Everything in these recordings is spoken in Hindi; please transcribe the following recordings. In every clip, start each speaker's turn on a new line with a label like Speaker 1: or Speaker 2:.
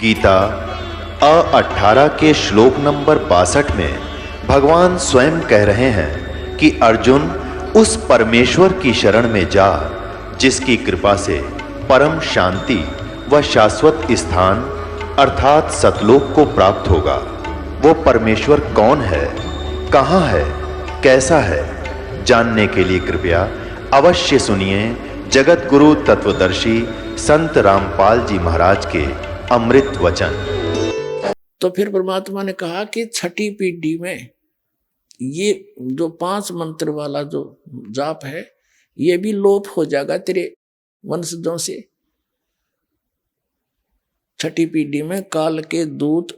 Speaker 1: गीता 18 के श्लोक नंबर 62 में भगवान स्वयं कह रहे हैं कि अर्जुन उस परमेश्वर की शरण में जा जिसकी कृपा से परम शांति व शाश्वत स्थान अर्थात सतलोक को प्राप्त होगा। वो परमेश्वर कौन है, कहाँ है, कैसा है, जानने के लिए कृपया अवश्य सुनिए जगत गुरु तत्वदर्शी संत रामपाल जी महाराज के अमृत वचन।
Speaker 2: तो फिर परमात्मा ने कहा कि छठी पीढ़ी में ये जो 5 मंत्र वाला जो जाप है ये भी लोप हो जाएगा तेरे वंशजों से। छठी पीढ़ी में काल के दूत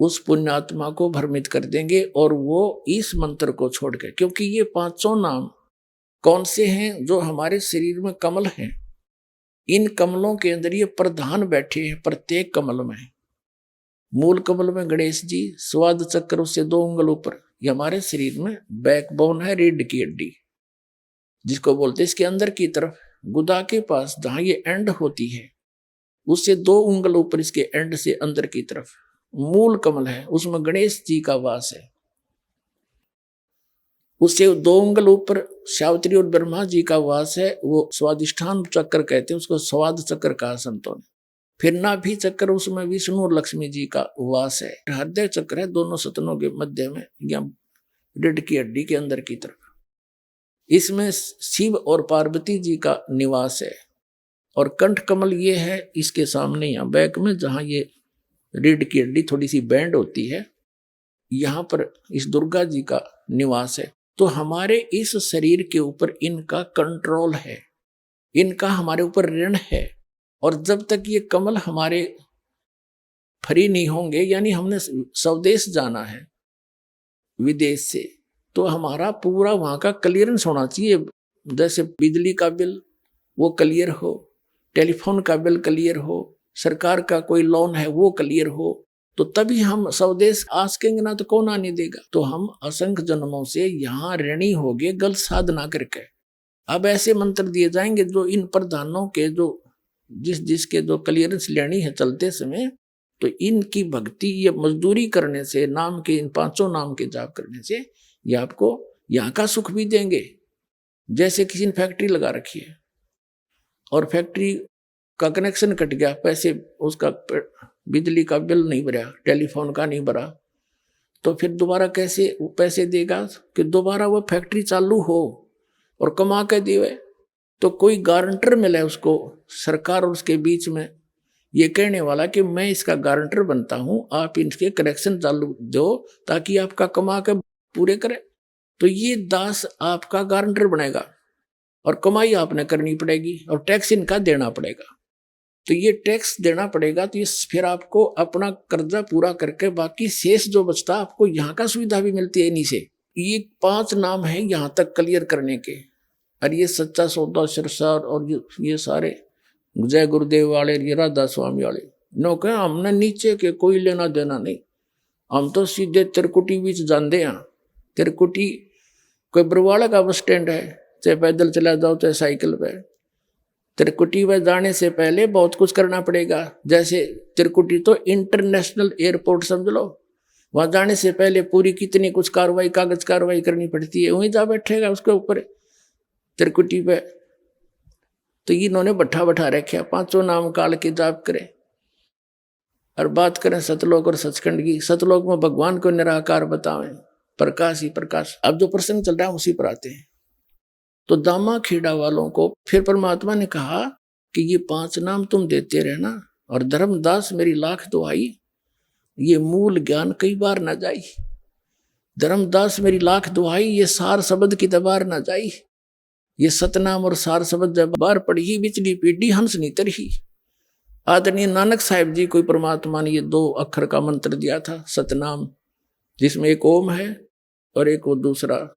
Speaker 2: उस पुण्यात्मा को भ्रमित कर देंगे और वो इस मंत्र को छोड़ के, क्योंकि ये 5 नाम कौन से हैं जो हमारे शरीर में कमल हैं, इन कमलों के अंदर ये प्रधान बैठे हैं। प्रत्येक कमल में, मूल कमल में गणेश जी, स्वाद चक्र उससे 2 उंगल ऊपर, ये हमारे शरीर में बैकबोन है, रीढ़ की हड्डी जिसको बोलते हैं। इसके अंदर की तरफ गुदा के पास जहां ये एंड होती है उससे 2 उंगल ऊपर, इसके एंड से अंदर की तरफ मूल कमल है, उसमें गणेश जी का वास है। उससे 2 उंगल ऊपर सावित्री और ब्रह्मा जी का वास है, वो स्वादिष्ठान चक्र कहते हैं उसको, स्वाद चक्र कहा संतों ने। फिर नाभि चक्र, उसमें विष्णु और लक्ष्मी जी का वास है। हृदय चक्र है दोनों सतनों के मध्य में या रीढ़ की हड्डी के अंदर की तरफ, इसमें शिव और पार्वती जी का निवास है। और कंठ कमल ये है इसके सामने यहाँ बैक में, जहां ये रीढ़ की हड्डी थोड़ी सी बैंड होती है, यहाँ पर इस दुर्गा जी का निवास है। तो हमारे इस शरीर के ऊपर इनका कंट्रोल है, इनका हमारे ऊपर ऋण है। और जब तक ये कमल हमारे फ्री नहीं होंगे, यानी हमने स्वदेश जाना है विदेश से, तो हमारा पूरा वहां का क्लियरेंस होना चाहिए। जैसे बिजली का बिल वो क्लियर हो, टेलीफोन का बिल क्लियर हो, सरकार का कोई लोन है वो क्लियर हो, तो तभी हम स्वदेश आ सकेंगे, ना तो कौन आने देगा। तो हम असंख्य जन्मों से यहाँ ऋणी हो गए गलत साधना करके। अब ऐसे मंत्र दिए जाएंगे जो इन प्रधानों के जो जिसके जो क्लियरेंस लेनी है चलते समय, तो इनकी भक्ति ये मजदूरी करने से, नाम के इन 5 नाम के जाप करने से ये आपको यहाँ का सुख भी देंगे। जैसे किसी ने फैक्ट्री लगा रखी है और फैक्ट्री का कनेक्शन कट गया, पैसे उसका बिजली का बिल नहीं भरा, टेलीफोन का नहीं भरा, तो फिर दोबारा कैसे पैसे देगा कि दोबारा वो फैक्ट्री चालू हो और कमा के देवे। तो कोई गारंटर मिले उसको, सरकार और उसके बीच में ये कहने वाला कि मैं इसका गारंटर बनता हूं, आप इनके कनेक्शन चालू दो ताकि आपका कमा के पूरे करे। तो ये दास आपका गारंटर बनेगा और कमाई आपने करनी पड़ेगी और टैक्स इनका देना पड़ेगा। तो ये टैक्स देना पड़ेगा, तो ये फिर आपको अपना कर्जा पूरा करके बाकी शेष जो बचता आपको यहाँ का सुविधा भी मिलती है इन्हीं से। ये 5 नाम है यहाँ तक क्लियर करने के। और ये सच्चा सौदा सरसार और ये सारे जय गुरुदेव वाले, ये राधा स्वामी वाले नो कह हमने नीचे के कोई लेना देना नहीं, हम तो सीधे तिरकुटी बीच जानते हैं। तिरकुटी कोई बरवाड़ा का बस स्टैंड है, चाहे पैदल चला जाओ चाहे साइकिल पे। तिरकुटी में जाने से पहले बहुत कुछ करना पड़ेगा। जैसे तिरकुटी तो इंटरनेशनल एयरपोर्ट समझ लो, वहां जाने से पहले पूरी कितनी कुछ कार्रवाई, कागज कार्रवाई करनी पड़ती है। वहीं जा बैठेगा उसके ऊपर तिरकुटी पे। तो इन्होंने बैठा रखे 5 नाम काल के जाप करें। और बात करें सतलोक और सचखंड की, सतलोक में भगवान को निराकार बतावें, प्रकाश ही प्रकाश। अब जो प्रसंग चल रहा है उसी पर आते हैं। तो दामा खेड़ा वालों को फिर परमात्मा ने कहा कि ये 5 नाम तुम देते रहना, और धर्मदास मेरी लाख दुआई, ये मूल ज्ञान कई बार ना जाई। धर्मदास मेरी लाख दुआई, ये सार शब्द की दबार ना जाई। ये सतनाम और सार शब्द जब बार पढ़ी, बिचली पीढ़ी हंस नहीं तरही। आदरणीय नानक साहिब जी को परमात्मा ने ये 2 अक्षर का मंत्र दिया था, सतनाम, जिसमें एक ओम है और एक वो दूसरा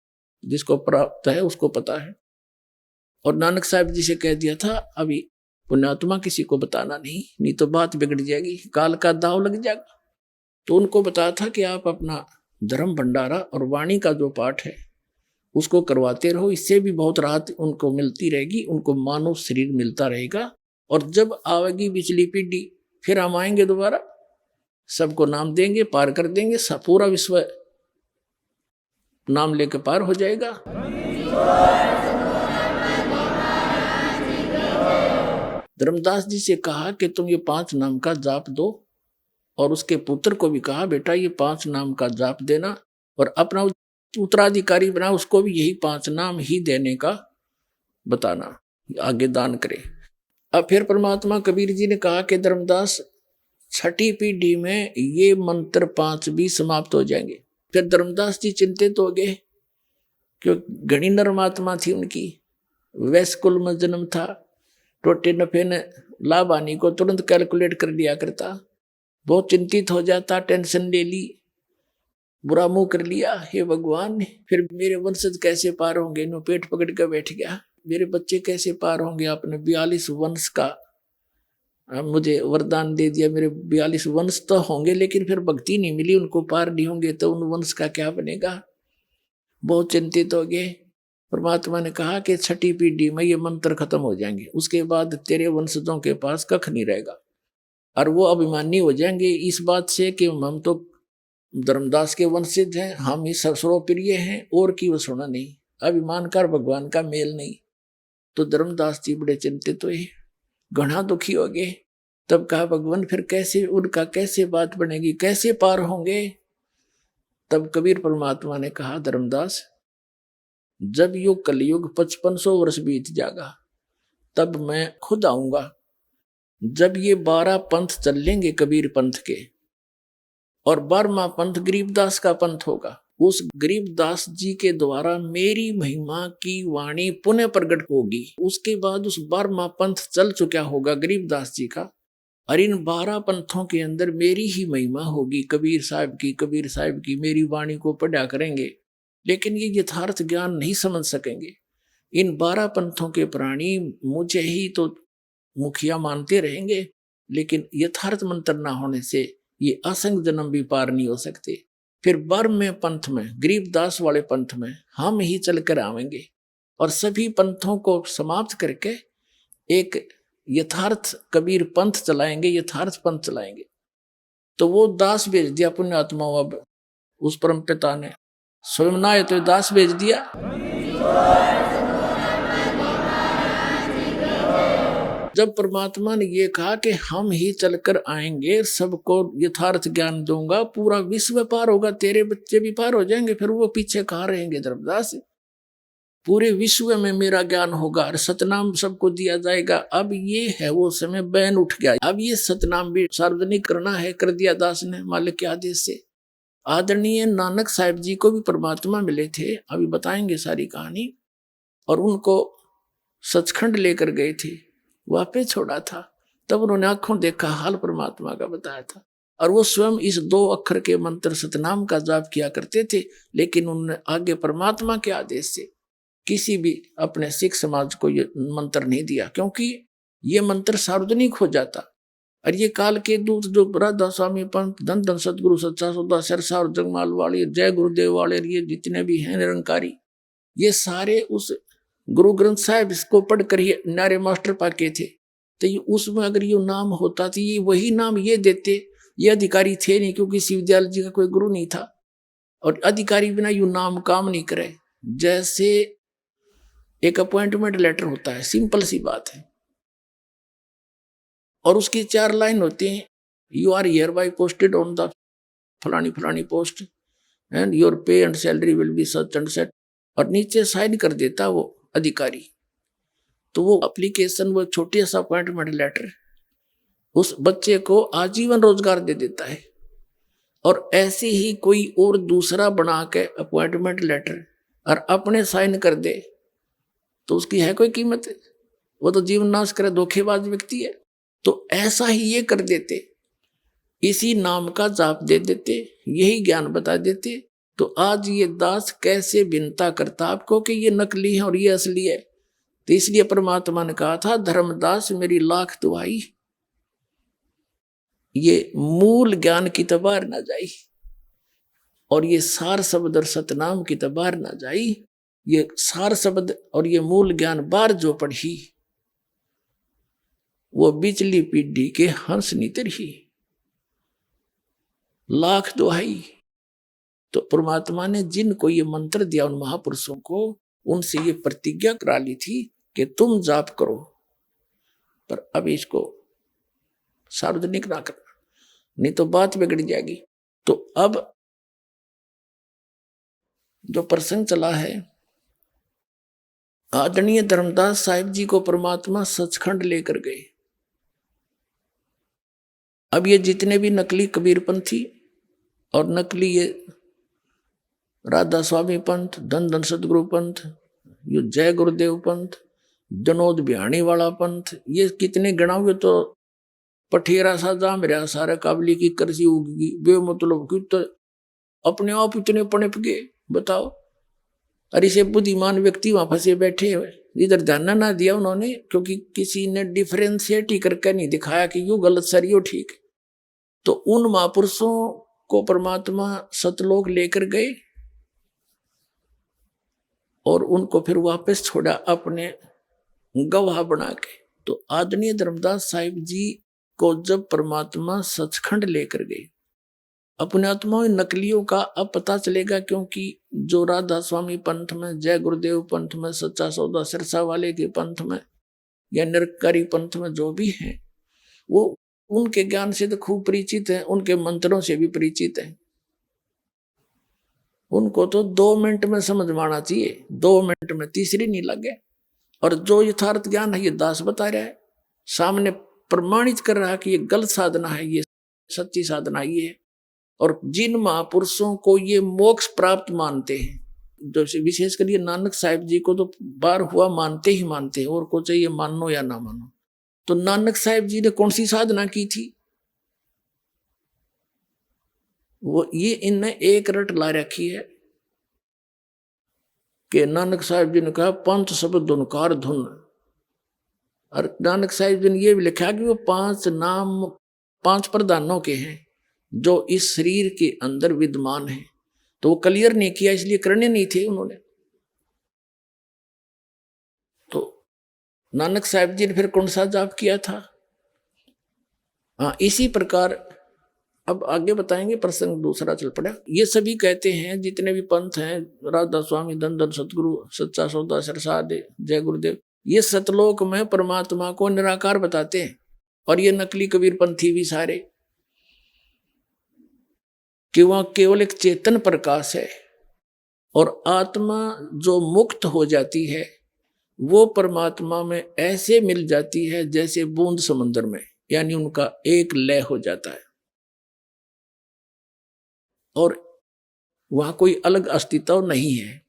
Speaker 2: जिसको प्राप्त है उसको पता है। और नानक साहिब जी से कह दिया था अभी पुण्यात्मा किसी को बताना नहीं तो बात बिगड़ जाएगी, काल का दाव लग जाएगा। तो उनको बताया था कि आप अपना धर्म भंडारा और वाणी का जो पाठ है उसको करवाते रहो, इससे भी बहुत राहत उनको मिलती रहेगी, उनको मानव शरीर मिलता रहेगा। और जब आवेगी पिछली पीढ़ी फिर हम आएंगे दोबारा, सबको नाम देंगे, पार कर देंगे, सब पूरा विश्व नाम लेके पार हो जाएगा। धर्मदास जी से कहा कि तुम ये 5 नाम का जाप दो, और उसके पुत्र को भी कहा बेटा ये 5 नाम का जाप देना, और अपना उत्तराधिकारी बना उसको भी यही 5 नाम ही देने का बताना, आगे दान करे। अब फिर परमात्मा कबीर जी ने कहा कि धर्मदास 6ठी पीढ़ी में ये मंत्र 5 भी समाप्त हो जाएंगे। फिर धर्मदास जी चिंतित हो गए, क्योंकि घनी नरमात्मा थी उनकी, वैश्य कुल में जन्म था, टोटे नफे ने लाभ हानि को तुरंत कैलकुलेट कर लिया करता, बहुत चिंतित हो जाता, टेंशन ले ली, बुरा मुंह कर लिया, हे भगवान फिर मेरे वंशज कैसे पार होंगे, इन्हों पेट पकड़ कर बैठ गया, मेरे बच्चे कैसे पार होंगे, आपने 42 वंश का मुझे वरदान दे दिया, मेरे 42 वंश तो होंगे लेकिन फिर भक्ति नहीं मिली, उनको पार नहीं होंगे तो उन वंश का क्या बनेगा। बहुत चिंतित हो गए। परमात्मा ने कहा कि 6ठी पीढ़ी में ये मंत्र खत्म हो जाएंगे, उसके बाद तेरे वंशजों के पास कख नहीं रहेगा, और वो अभिमानी हो जाएंगे इस बात से कि हम तो धर्मदास के वंशज हैं, हम ही सर्वप्रिय हैं, और की वो सुना नहीं, अभिमान का भगवान का मेल नहीं। तो धर्मदास जी बड़े चिंतित हुए, घना दुखी हो गए। तब कहा भगवान फिर कैसे उनका कैसे बात बनेगी, कैसे पार होंगे। तब कबीर परमात्मा ने कहा धर्मदास जब युग कलयुग 5500 वर्ष बीत जाएगा तब मैं खुद आऊंगा, जब ये 12 पंथ चलेंगे कबीर पंथ के, और 12वां पंथ गरीबदास का पंथ होगा, उस गरीबदास जी के द्वारा मेरी महिमा की वाणी पुनः प्रकट होगी। उसके बाद उस 12वां पंथ चल चुका होगा गरीबदास जी का, और इन 12 पंथों के अंदर मेरी ही महिमा होगी, कबीर साहब की मेरी वाणी को पढ़ा करेंगे, लेकिन ये यथार्थ ज्ञान नहीं समझ सकेंगे। इन 12 पंथों के प्राणी मुझे ही तो मुखिया मानते रहेंगे, लेकिन यथार्थ मंत्र ना होने से ये असंग जन्म भी पार नहीं हो सकते। फिर 12वें पंथ में, गरीबदास वाले पंथ में हम ही चलकर आवेंगे, और सभी पंथों को समाप्त करके एक यथार्थ कबीर पंथ चलाएंगे, यथार्थ पंथ चलाएंगे। तो वो दास भेज दिया पुण्यात्मा, अब उस परम पिता ने स्वयं ना तो दास भेज दिया। जब परमात्मा ने ये कहा कि हम ही चलकर आएंगे, सबको यथार्थ ज्ञान दूंगा, पूरा विश्व पार होगा, तेरे बच्चे भी पार हो जाएंगे, फिर वो पीछे कहाँ रहेंगे धर्मदास, पूरे विश्व में मेरा ज्ञान होगा और सतनाम सबको दिया जाएगा। अब ये है वो समय, बैन उठ गया, अब ये सतनाम भी सार्वजनिक करना है, कर दिया दास ने मालिक के आदेश से। आदरणीय नानक साहिब जी को भी परमात्मा मिले थे, अभी बताएंगे सारी कहानी, और उनको सचखंड लेकर गए थे, वापस छोड़ा था, तब उन्होंने आंखों देखा हाल परमात्मा का बताया था, और वो स्वयं इस 2 अक्षर के मंत्र सतनाम का जाप किया करते थे, लेकिन उन्होंने आगे परमात्मा के आदेश से किसी भी अपने सिख समाज को ये मंत्र नहीं दिया, क्योंकि ये मंत्र सार्वजनिक हो जाता। और ये काल के दूत जो राधा स्वामी पंत, धन धन सतगुरु सच्चा सौदा, सरसा और जगमाल वाले, जय गुरुदेव वाले, ये जितने भी हैं निरंकारी, ये सारे उस गुरु ग्रंथ साहिब इसको पढ़कर ही नारे मास्टर पाके थे। तो ये उसमें अगर ये नाम होता तो ये वही नाम ये देते, ये अधिकारी थे नहीं, क्योंकि शिवदयाल जी का कोई गुरु नहीं था, और अधिकारी बिना यू नाम काम नहीं करे। जैसे एक अपॉइंटमेंट लेटर होता है, सिंपल सी बात है, और उसकी 4 लाइन होती हैं, you are hereby posted on the फलानी फलानी post and your pay and salary will be such and set, और नीचे साइन कर देता वो अधिकारी। तो वो एप्लीकेशन, वो छोटी सा अपॉइंटमेंट लेटर उस बच्चे को आजीवन रोजगार दे देता है। और ऐसे ही कोई और दूसरा बना के अपॉइंटमेंट लेटर और अपने साइन कर दे तो उसकी है कोई कीमत? वो तो जीवन नाश करे, धोखेबाज व्यक्ति है। तो ऐसा ही ये कर देते, इसी नाम का जाप दे देते, यही ज्ञान बता देते। तो आज ये दास कैसे भिन्नता करता आपको कि ये नकली है और ये असली है। तो इसलिए परमात्मा ने कहा था, धर्मदास मेरी लाख दुआई, ये मूल ज्ञान की तबार ना जाई, और ये सार शब्द और सतनाम की तबार ना जाई। ये सार शब्द और ये मूल ज्ञान बार जो पढ़ी, वो बिचली पीढ़ी के हंस नितर ही। लाख दुहाई। तो परमात्मा ने जिनको ये मंत्र दिया उन महापुरुषों को, उनसे ये प्रतिज्ञा करा ली थी कि तुम जाप करो, पर अब इसको सार्वजनिक ना करना, नहीं तो बात बिगड़ जाएगी। तो अब जो प्रसंग चला है, आदरणीय धर्मदास साहिब जी को परमात्मा सचखंड लेकर गए। अब ये जितने भी नकली कबीरपंथी और नकली ये राधा स्वामी पंथ, धन धन सतगुरु पंथ, ये जय गुरुदेव पंथ, जनोद बिहाणी वाला पंथ, ये कितने गणाओगे तो पठेरा सा जा मेरा सारा काबली की करसी उगी बेमतलब की, तो अपने आप इतने पनप गए, बताओ। अरे से बुद्धिमान व्यक्ति वहां फंसे बैठे हुए, इधर ध्यान ना दिया उन्होंने, क्योंकि किसी ने डिफरेंशिएट ही करके नहीं दिखाया कि यू गलत सर यो ठीक। तो उन महापुरुषों को परमात्मा सतलोक लेकर गए और उनको फिर वापस छोड़ा अपने गवाह बना के। तो आदरणीय धर्मदास साहिब जी को जब परमात्मा सचखंड लेकर गए, अपने आत्माओं नकलियों का अब पता चलेगा, क्योंकि जो राधा स्वामी पंथ में, जय गुरुदेव पंथ में, सच्चा सौदा सिरसा वाले के पंथ में या निरकारी पंथ में जो भी हैं, वो उनके ज्ञान से तो खूब परिचित हैं, उनके मंत्रों से भी परिचित हैं। उनको तो 2 मिनट में समझ में आना चाहिए, 2 मिनट में तीसरी नहीं लगे। और जो यथार्थ ज्ञान है ये दास बता रहा है, सामने प्रमाणित कर रहा है कि ये गलत साधना है, ये सच्ची साधना ये है। और जिन महापुरुषों को ये मोक्ष प्राप्त मानते हैं, जैसे विशेषकर ये नानक साहिब जी को तो बार हुआ मानते ही मानते हैं, और को चाहिए मानो या ना मानो। तो नानक साहिब जी ने कौन सी साधना की थी, वो ये इनने एक रट ला रखी है कि नानक साहिब जी ने कहा 5 शब्द धुनकार धुन। और नानक साहिब जी ने ये भी लिखा कि वो 5 नाम 5 प्रधानों के हैं जो इस शरीर के अंदर विद्यमान है। तो वो क्लियर नहीं किया, इसलिए करने नहीं थे उन्होंने। तो नानक साहिब जी ने फिर कौन सा जाप किया था? हाँ, इसी प्रकार अब आगे बताएंगे, प्रसंग दूसरा चल पड़ा। ये सभी कहते हैं, जितने भी पंथ हैं, राधा स्वामी, धन धन सतगुरु, सच्चा सौदा सरसाद, जय गुरुदेव, ये सतलोक में परमात्मा को निराकार बताते हैं। और ये नकली कबीरपंथी भी सारे, कि वहां केवल एक चेतन प्रकाश है, और आत्मा जो मुक्त हो जाती है वो परमात्मा में ऐसे मिल जाती है जैसे बूंद समंदर में, यानी उनका एक लय हो जाता है, और वहां कोई अलग अस्तित्व नहीं है।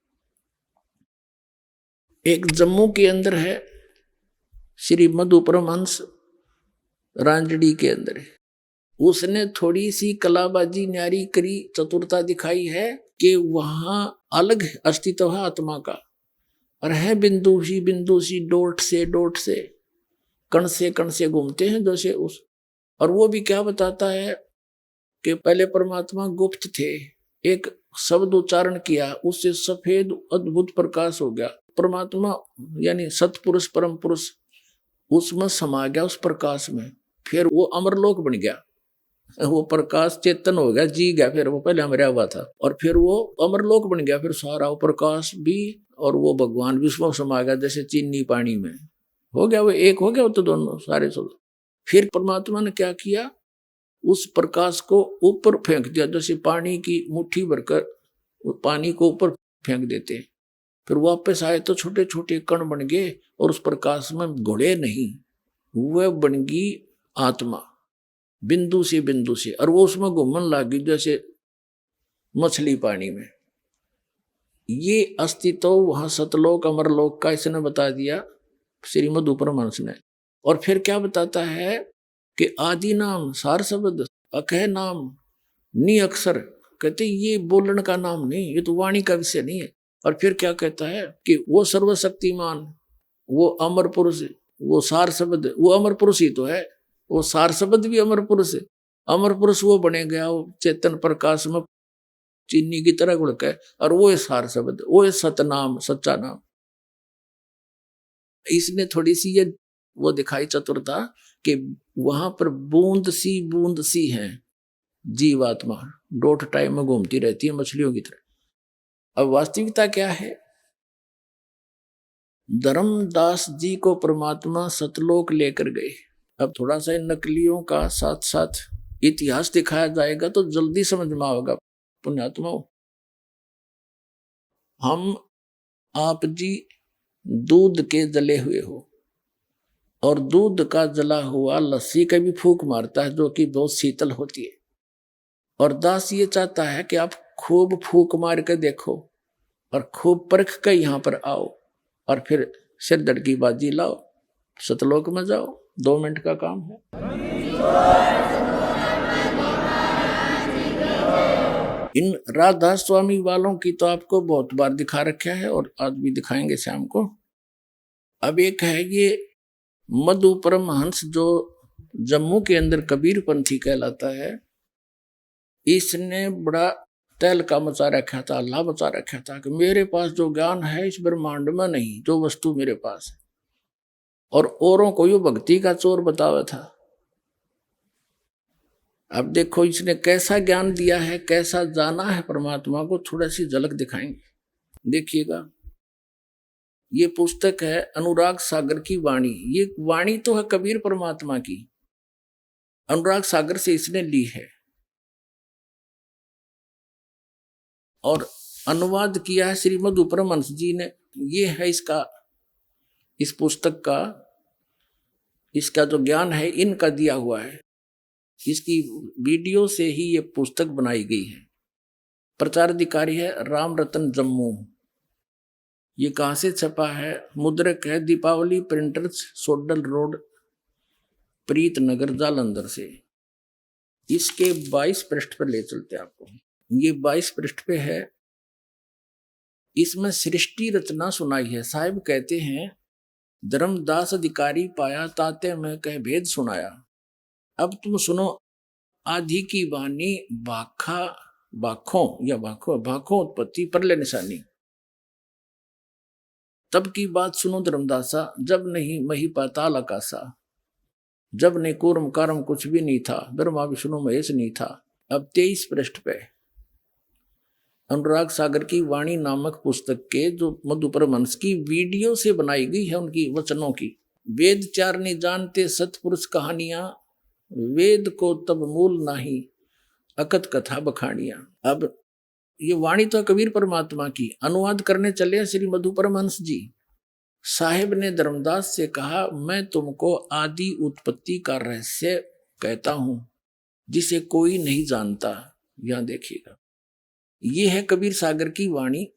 Speaker 2: एक जम्मू के अंदर है श्री मधु परमहंस, रांजड़ी के अंदर है, उसने थोड़ी सी कलाबाजी न्यारी करी, चतुरता दिखाई है कि वहां अलग अस्तित्व है आत्मा का, और है बिंदु सी डोट से कण से घूमते हैं जैसे उस। और वो भी क्या बताता है कि पहले परमात्मा गुप्त थे, एक शब्द उच्चारण किया, उससे सफेद अद्भुत प्रकाश हो गया, परमात्मा यानी सतपुरुष परम पुरुष उसमें समा गया उस प्रकाश में, फिर वो अमरलोक बन गया, वो प्रकाश चेतन हो गया, जी गया, फिर वो पहले मरा हुआ था, और फिर वो अमरलोक बन गया, फिर सारा वो प्रकाश भी और वो भगवान भी उसमें समा गया, जैसे चीनी पानी में हो गया, वो एक हो गया, वो तो दोनों सारे सब। फिर परमात्मा ने क्या किया, उस प्रकाश को ऊपर फेंक दिया, जैसे पानी की मुट्ठी भरकर पानी को ऊपर फेंक देते हैं, फिर वापस आए तो छोटे छोटे कण बन गए, और उस प्रकाश में घोड़े नहीं, वह बन गई आत्मा बिंदु से, और वो उसमें घूमने लगी जैसे मछली पानी में। ये अस्तित्व वहां सतलोक अमरलोक का इसने बता दिया श्री मधु परमहंस ने। और फिर क्या बताता है कि आदि नाम सार शब्द अकह नाम नी अक्षर, कहते ये बोलने का नाम नहीं, ये तो वाणी का विषय नहीं है। और फिर क्या कहता है कि वो सर्वशक्तिमान, वो अमर पुरुष, वो सार शब्द, वो अमर पुरुष ही तो है, वो सार शब्द भी अमर पुरुष है। अमर पुरुष वो बने गया, वो चेतन प्रकाश में चीनी की तरह गुड़क है, और वो है सार शब्द, वो है सतनाम, सच्चा नाम। इसने थोड़ी सी ये वो दिखाई चतुरता कि वहां पर बूंद सी है, जीवात्मा डॉट टाइम में घूमती रहती है मछलियों की तरह। अब वास्तविकता क्या है? धर्मदास जी को परमात्मा सतलोक लेकर गए। अब थोड़ा सा इन नकलियों का साथ साथ इतिहास दिखाया जाएगा तो जल्दी समझ में आएगा। पुण्यात्माओं, हम आप जी दूध के जले हुए हो और दूध का जला हुआ लस्सी कभी फूंक मारता है जो कि बहुत शीतल होती है, और दास ये चाहता है कि आप खूब फूंक मार के देखो और खूब परख के यहाँ पर आओ और फिर सिरदर्द की बाजी लाओ, सतलोक में जाओ। 2 मिनट का काम है। इन राधा स्वामी वालों की तो आपको बहुत बार दिखा रखा है और आज भी दिखाएंगे शाम को। अब एक है ये मधु परमहंस जो जम्मू के अंदर कबीरपंथी कहलाता है। इसने बड़ा तहलका मचा रखा था, अल्लाह मचा रखा था कि मेरे पास जो ज्ञान है इस ब्रह्मांड में नहीं, जो वस्तु मेरे पास है, और औरों को ये भक्ति का चोर बतावा था। अब देखो इसने कैसा ज्ञान दिया है, कैसा जाना है परमात्मा को, थोड़ा सी झलक दिखाएंगे। देखिएगा, ये पुस्तक है अनुराग सागर की वाणी। ये वाणी तो है कबीर परमात्मा की, अनुराग सागर से इसने ली है और अनुवाद किया है श्री मधु परमहंस जी ने। ये है इसका, इस पुस्तक का, इसका जो ज्ञान है इनका दिया हुआ है। इसकी वीडियो से ही ये पुस्तक बनाई गई है। प्रचार अधिकारी है राम रतन जम्मू। ये कहाँ से छपा है? मुद्रक है दीपावली प्रिंटर्स, सोडल रोड, प्रीत नगर, जालंधर से। इसके 22 पृष्ठ पर ले चलते हैं आपको। ये 22 पृष्ठ पे है। इसमें सृष्टि रचना सुनाई है। साहिब कहते हैं धर्मदास अधिकारी पाया, ताते में कह भेद सुनाया। अब तुम सुनो आदि की वाणी, भाखा भाखों या भाखों उत्पत्ति परले निशानी। तब की बात सुनो धर्मदासा, जब नहीं मही पाताल आकाशा, जब ने कूर्म कारम कुछ भी नहीं था, ब्रह्मा विष्णु महेश नहीं था। अब 23 पृष्ठ पे अनुराग सागर की वाणी नामक पुस्तक के जो मधु परमहंस की वीडियो से बनाई गई है, उनकी वचनों की। वेद चार नहीं जानते सतपुरुष कहानियां, वेद को तब मूल नाही, अकत कथा बखानियां। अब ये वाणी तो कबीर परमात्मा की, अनुवाद करने चले श्री मधु परमहंस जी। साहिब ने धर्मदास से कहा, मैं तुमको आदि उत्पत्ति का रहस्य कहता हूं जिसे कोई नहीं जानता। यहां देखिएगा, ये है कबीर सागर की वाणी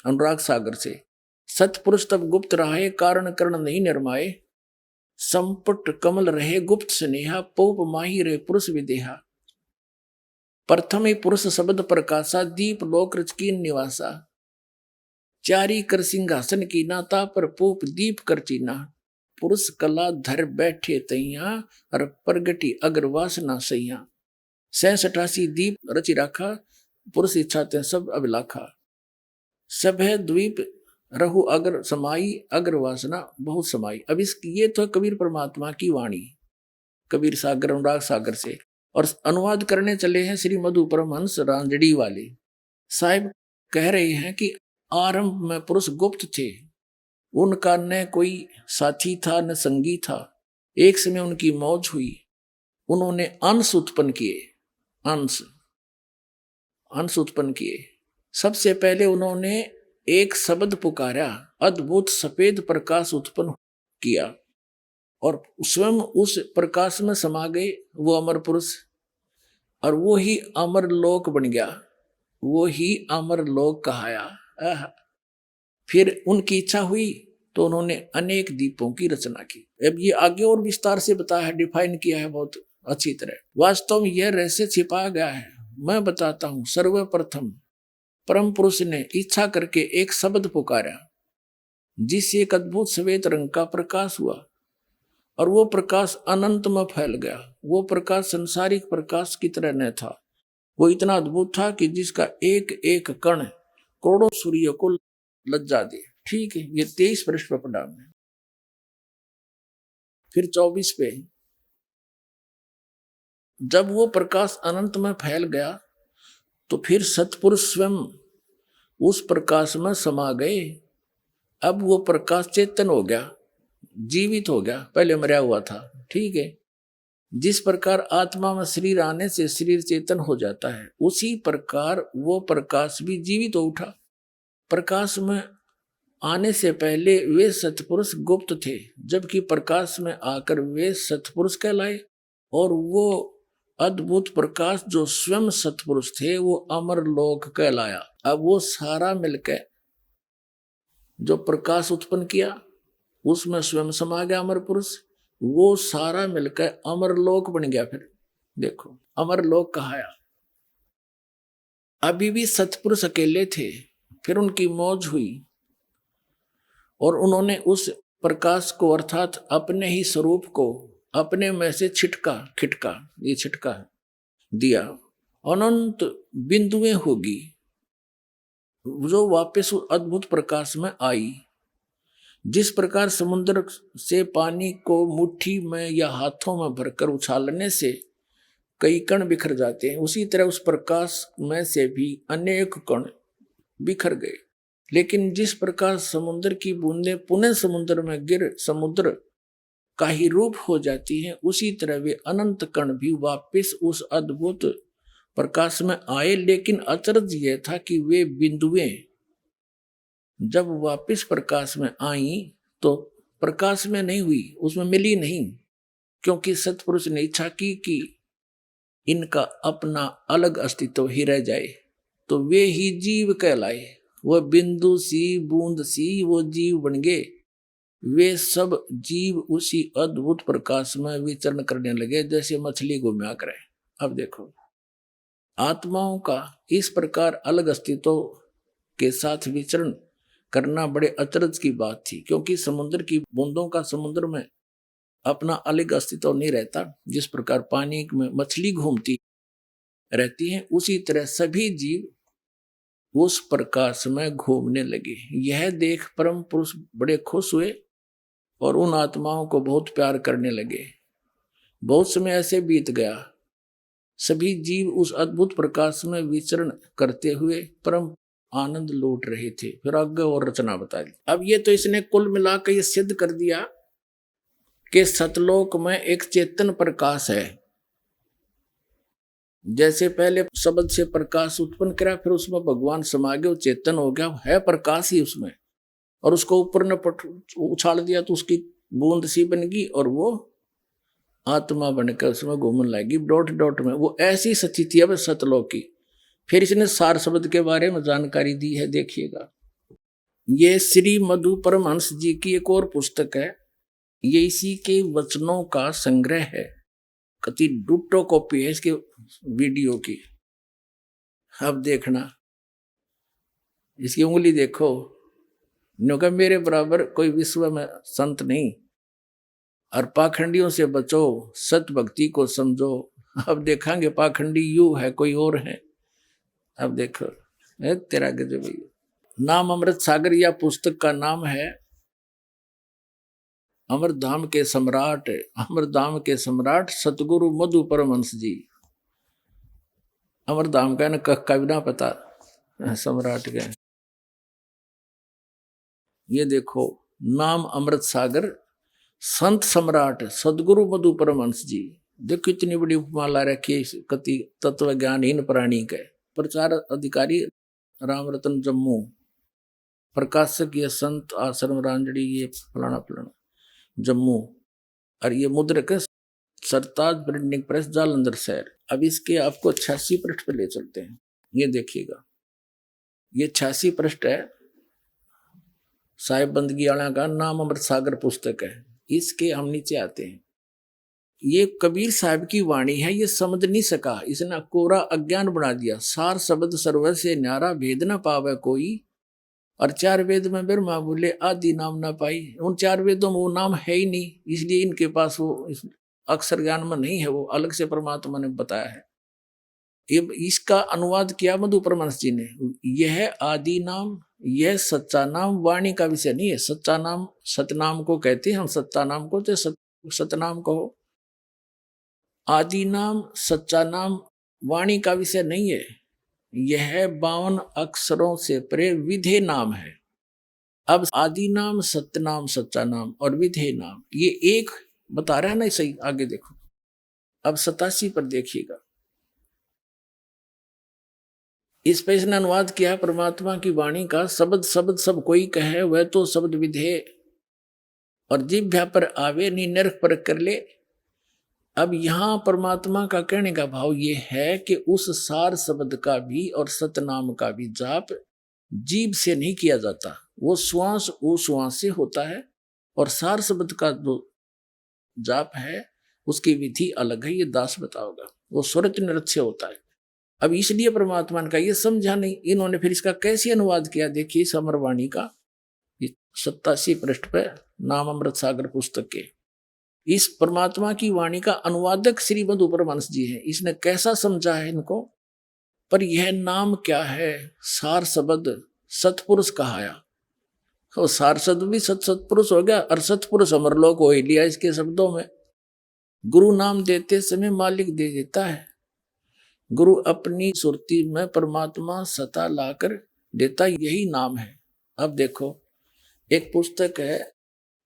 Speaker 2: अनुराग सागर से। सतपुरुष तब गुप्त रहे, कारण करण नहीं निर्माए, संपट कमल रहे गुप्त स्नेहा, पोप माही रे पुरुष विदेहा, प्रथम ही पुरुष शब्द प्रकाशा, दीप लोक रच की निवासा, चारी कर सिंहासन की नाता, पर पोप दीप कर चीना, पुरुष कला धर बैठे तैया, और प्रगटी अगर वासना सैया, 86 दीप रचि राखा, पुरुष इच्छा ते सब अभिलाखा, सब है द्वीप रहु अगर समाई, अगर वासना बहुत समाई। अब इस ये तो कबीर परमात्मा की वाणी, कबीर सागर अनुराग सागर से। और अनुवाद करने चले हैं श्री मधु परमहंस रांजड़ी वाले। साहिब कह रहे हैं कि आरंभ में पुरुष गुप्त थे, उनका न कोई साथी था न संगी था। एक समय उनकी मौज हुई, उन्होंने अंश उत्पन्न किए, अंश उत्पन्न किए। सबसे पहले उन्होंने एक शब्द पुकारा, अद्भुत सफेद प्रकाश उत्पन्न किया और स्वयं उस प्रकाश में समा गए वो अमर पुरुष, और वो ही अमर लोक बन गया, वो ही अमर लोक कहाया। फिर उनकी इच्छा हुई तो उन्होंने अनेक दीपों की रचना की। अब ये आगे और विस्तार से बताया है, डिफाइन किया है बहुत अच्छी तरह। वास्तव में यह रहस्य छिपाया गया है, मैं बताता हूं। सर्वप्रथम परम पुरुष ने इच्छा करके एक शब्द पुकारा, जिससे एक अद्भुत श्वेत रंग का प्रकाश हुआ, और वो प्रकाश अनंत में फैल गया। वो प्रकाश संसारिक प्रकाश की तरह न था, वो इतना अद्भुत था कि जिसका एक एक कण करोड़ों सूर्य को लज्जा दे। ठीक है, ये 23 पृष्ठ पर पढ़ा है। फिर 24 पे, जब वो प्रकाश अनंत में फैल गया तो फिर सतपुरुष स्वयं उस प्रकाश में समा गए। अब वो प्रकाश चेतन हो गया, जीवित हो गया, पहले मरा हुआ था, ठीक है। जिस प्रकार आत्मा में शरीर आने से शरीर चेतन हो जाता है, उसी प्रकार वो प्रकाश भी जीवित हो उठा। प्रकाश में आने से पहले वे सतपुरुष गुप्त थे, जबकि प्रकाश में आकर वे सतपुरुष कहलाए। और वो अद्भुत प्रकाश जो स्वयं सतपुरुष थे वो अमर लोक कहलाया। अब वो सारा मिलकर जो प्रकाश उत्पन्न किया उसमें स्वयं समा गया अमर पुरुष, वो सारा मिलकर अमर लोक बन गया। फिर देखो अमर लोक कहाया। अभी भी सतपुरुष अकेले थे, फिर उनकी मौज हुई और उन्होंने उस प्रकाश को अर्थात अपने ही स्वरूप को अपने में से खिटका ये छिटका दिया। अनंत बिंदुएं होगी जो वापस उस अद्भुत प्रकाश में आई। जिस प्रकार समुद्र से पानी को मुट्ठी में या हाथों में भरकर उछालने से कई कण बिखर जाते हैं, उसी तरह उस प्रकाश में से भी अनेक कण बिखर गए। लेकिन जिस प्रकार समुद्र की बूंदें पुनः समुद्र में गिर समुद्र का ही रूप हो जाती हैं, उसी तरह वे अनंत कण भी वापस उस अद्भुत प्रकाश में आए। लेकिन अचरज यह था कि वे बिंदुएं जब वापस प्रकाश में आई तो प्रकाश में नहीं हुई, उसमें मिली नहीं, क्योंकि सतपुरुष ने इच्छा की कि इनका अपना अलग अस्तित्व ही रह जाए, तो वे ही जीव कहलाए। वह बिंदु सी बूंद सी वो जीव बन गए। वे सब जीव उसी अद्भुत प्रकाश में विचरण करने लगे जैसे मछली घूमा करे। अब देखो आत्माओं का इस प्रकार अलग अस्तित्व के साथ विचरण करना बड़े अचरज की बात थी, क्योंकि समुद्र की बूंदों का समुद्र में अपना अलग अस्तित्व नहीं रहता। जिस प्रकार पानी में मछली घूमती रहती है, उसी तरह सभी जीव उस प्रकाश में घूमने लगे। यह देख परम पुरुष बड़े खुश हुए और उन आत्माओं को बहुत प्यार करने लगे। बहुत समय ऐसे बीत गया, सभी जीव उस अद्भुत प्रकाश में विचरण करते हुए परम आनंद लूट रहे थे। फिर आगे और रचना बता दी। अब ये तो इसने कुल मिलाकर ये सिद्ध कर दिया कि सतलोक में एक चेतन प्रकाश है। जैसे पहले शब्द से प्रकाश उत्पन्न करा, फिर उसमें भगवान समा गए, चेतन हो गया, है प्रकाश ही उसमें, और उसको ऊपर न उछाल दिया तो उसकी बूंद सी बन गई और वो आत्मा बनकर उसमें घूमने लगी डॉट डॉट में। वो ऐसी स्थिति है सतलोक की। फिर इसने सार शब्द के बारे में जानकारी दी है, देखिएगा। ये श्री मधु परमहंस जी की एक और पुस्तक है, ये इसी के वचनों का संग्रह है। कति डुट्टो कॉपी है इसके वीडियो की। अब देखना, इसकी उंगली देखो, न्योंकि मेरे बराबर कोई विश्व में संत नहीं। और पाखंडियों से बचो, सत भक्ति को समझो। अब देखेंगे पाखंडी यू है कोई और है। अब देखो तेरा गजब। नाम अमृत सागर या पुस्तक का नाम है अमरधाम के सम्राट, अमरधाम के सम्राट सतगुरु मधु परमहंस जी। अमरधाम का ना बिना पता सम्राट के। ये देखो नाम अमृत सागर, संत सम्राट सदगुरु मधु परमहंस जी। देखो इतनी बड़ी उपमा ला रखी है कति तत्व ज्ञानहीन प्राणी के। प्रचार अधिकारी राम रतन जम्मू, प्रकाशक ये संत आश्रम रांजड़ी, ये फलाना फलाना जम्मू, और ये मुद्रक सरताज प्रिंटिंग प्रेस जालंधर शहर। अब इसके आपको 86 पृष्ठ पे ले चलते हैं। ये देखिएगा, ये 86 पृष्ठ है, साहिब बंदगी वाला का नाम अमृत सागर पुस्तक है। इसके हम नीचे आते हैं। ये कबीर साहब की वाणी है, ये समझ नहीं सका, इसने कोरा अज्ञान बना दिया। सार शब्द सर्व से न्यारा, भेद न पावे कोई, और 4 वेद में ब्रह्मा बोले आदि नाम ना पाई। उन 4 वेदों में वो नाम है ही नहीं, इसलिए इनके पास वो अक्षर ज्ञान में नहीं है, वो अलग से परमात्मा ने बताया है। ये इसका अनुवाद किया मधु परमहंस जी ने। यह आदि नाम, यह सच्चा नाम वाणी का विषय नहीं है। सच्चा नाम सतनाम को कहते हैं हम, सच्चा नाम को तो सतनाम कहो। आदि नाम, सच्चा नाम वाणी का विषय नहीं है। यह 52 अक्षरों से परे विधेय नाम है। अब आदि नाम, सत्य नाम, सच्चा नाम और विधेय नाम, ये एक बता रहा है ना सही। आगे देखो, अब 87 पर देखिएगा। इस पे इसने अनुवाद किया, परमात्मा की वाणी का शब्द शब्द सब कोई कहे, वह तो शब्द विधेय और जिह्वा पर आवे, नी नरक परख कर ले। अब यहां परमात्मा का कहने का भाव ये है कि उस सार शब्द का भी और सतनाम का भी जाप जीभ से नहीं किया जाता, वो श्वास उश्वास से होता है। और सार शब्द का जो जाप है उसकी विधि अलग है, ये दास बताओगा, वो स्वरत नृत्य से होता है। अब इसलिए परमात्मा का ये समझा नहीं, इन्होंने फिर इसका कैसे अनुवाद किया, देखिए समरवाणी का 87 पृष्ठ पे नाम अमृत सागर पुस्तक के। इस परमात्मा की वाणी का अनुवादक श्री मधु परमहंस जी हैं। इसने कैसा समझा है इनको, पर यह नाम क्या है, सार शब्द सतपुरुष कहाया। और सार शब्द भी सतपुरुष हो गया और सतपुरुष अमरलोक हो ही लिया इसके शब्दों में। गुरु नाम देते समय मालिक दे देता है। गुरु अपनी सुरती में परमात्मा सता लाकर देता, यही नाम है। अब देखो, एक पुस्तक है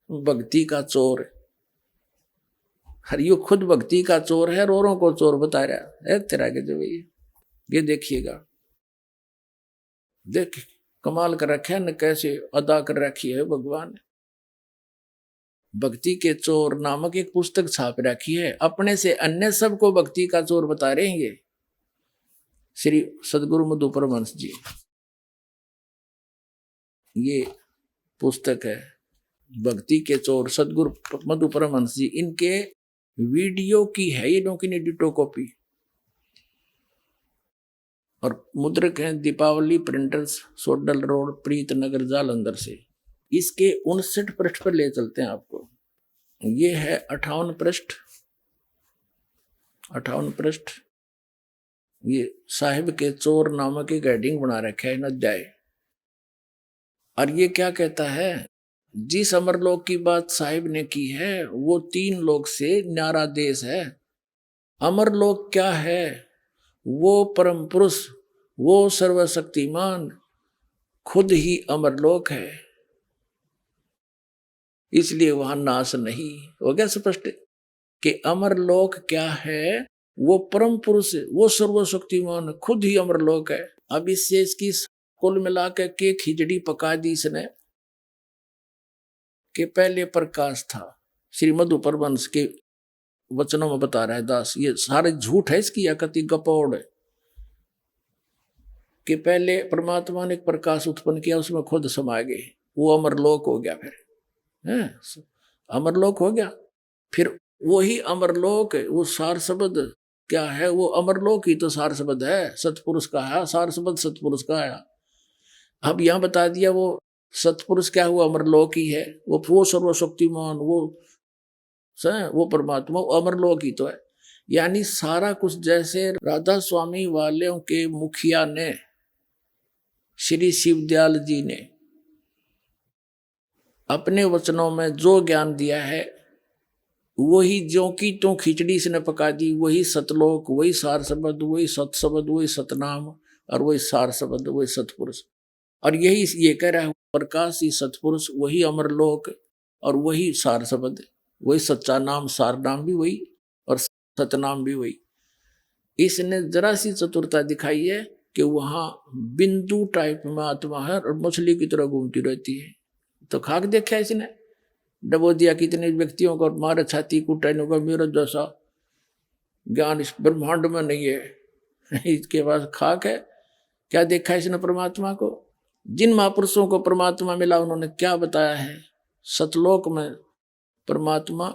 Speaker 2: भक्ति का चोर। हरियो खुद भक्ति का चोर है, रोरों को चोर बता रहा है तेरा के जो ये देखिएगा, देख कमाल कर रखा है न, कैसे अदा कर रखी है भगवान ने। भक्ति के चोर नामक एक पुस्तक छाप रखी है, अपने से अन्य सबको भक्ति का चोर बता रहे हैं ये श्री सदगुरु मधु परमहंस जी। ये पुस्तक है भक्ति के चोर सदगुरु मधु परमहंस जी, इनके वीडियो की है ये, लोग की डिटो कॉपी। और मुद्रक है दीपावली प्रिंटर्स, सोडल रोड, प्रीत नगर, जालंधर से। इसके 59 पृष्ठ पर ले चलते हैं आपको। ये है 58 पृष्ठ, 58 पृष्ठ। ये साहिब के चोर नामक एक हेडिंग बना रखा है, अध्याय। और ये क्या कहता है, जिस अमरलोक की बात साहिब ने की है वो 3 लोक से न्यारा देश है। अमरलोक क्या है, वो परम पुरुष, वो सर्वशक्तिमान खुद ही अमरलोक है, इसलिए वहां नाश नहीं। हो गया स्पष्ट कि अमरलोक क्या है, वो परम पुरुष है, वो सर्वशक्तिमान खुद ही अमरलोक है। अब इससे इसकी कुल मिला के खिचड़ी पका दी इसने कि पहले प्रकाश था। श्री मधु परमहंस के वचनों में बता रहा है दास, ये सारे झूठ है इसकी, अकति गपौड़ है कि पहले परमात्मा ने एक प्रकाश उत्पन्न किया, उसमें खुद समा गए, वो अमरलोक हो गया। फिर अमरलोक हो गया, फिर वही अमरलोक, वो सार शब्द क्या है, वो अमरलोक ही तो सार शब्द है, सतपुरुष का है सार शब्द, सतपुरुष का है। अब यहां बता दिया वो सतपुरुष क्या हुआ, अमरलोक ही है, वो सर्वशक्तिमान, वो परमात्मा अमरलोक ही तो है। यानी सारा कुछ, जैसे राधा स्वामी वालों के मुखिया ने श्री शिवदयाल जी ने अपने वचनों में जो ज्ञान दिया है, वही जो की तो खिचड़ी से ने पका दी, वही सतलोक, वही सार शब्द, वही सत शब्द, वही सतनाम और वही सार शब्द, वही सतपुरुष। और यही ये कह रहा है, प्रकाश ही सतपुरुष, वही अमरलोक और वही सार शब्द, वही सच्चा नाम, सार नाम भी वही और सतनाम भी वही। इसने जरा सी चतुरता दिखाई है कि वहां बिंदु टाइप में आत्मा है और मछली की तरह घूमती रहती है। तो खाक देखा इसने, डबो दिया कितने व्यक्तियों को, मारे छाती कुटाने का, मेरा जैसा ज्ञान इस ब्रह्मांड में नहीं है, इसके पास खाक है। क्या देखा इसने परमात्मा को, जिन महापुरुषों को परमात्मा मिला उन्होंने क्या बताया है। सतलोक में परमात्मा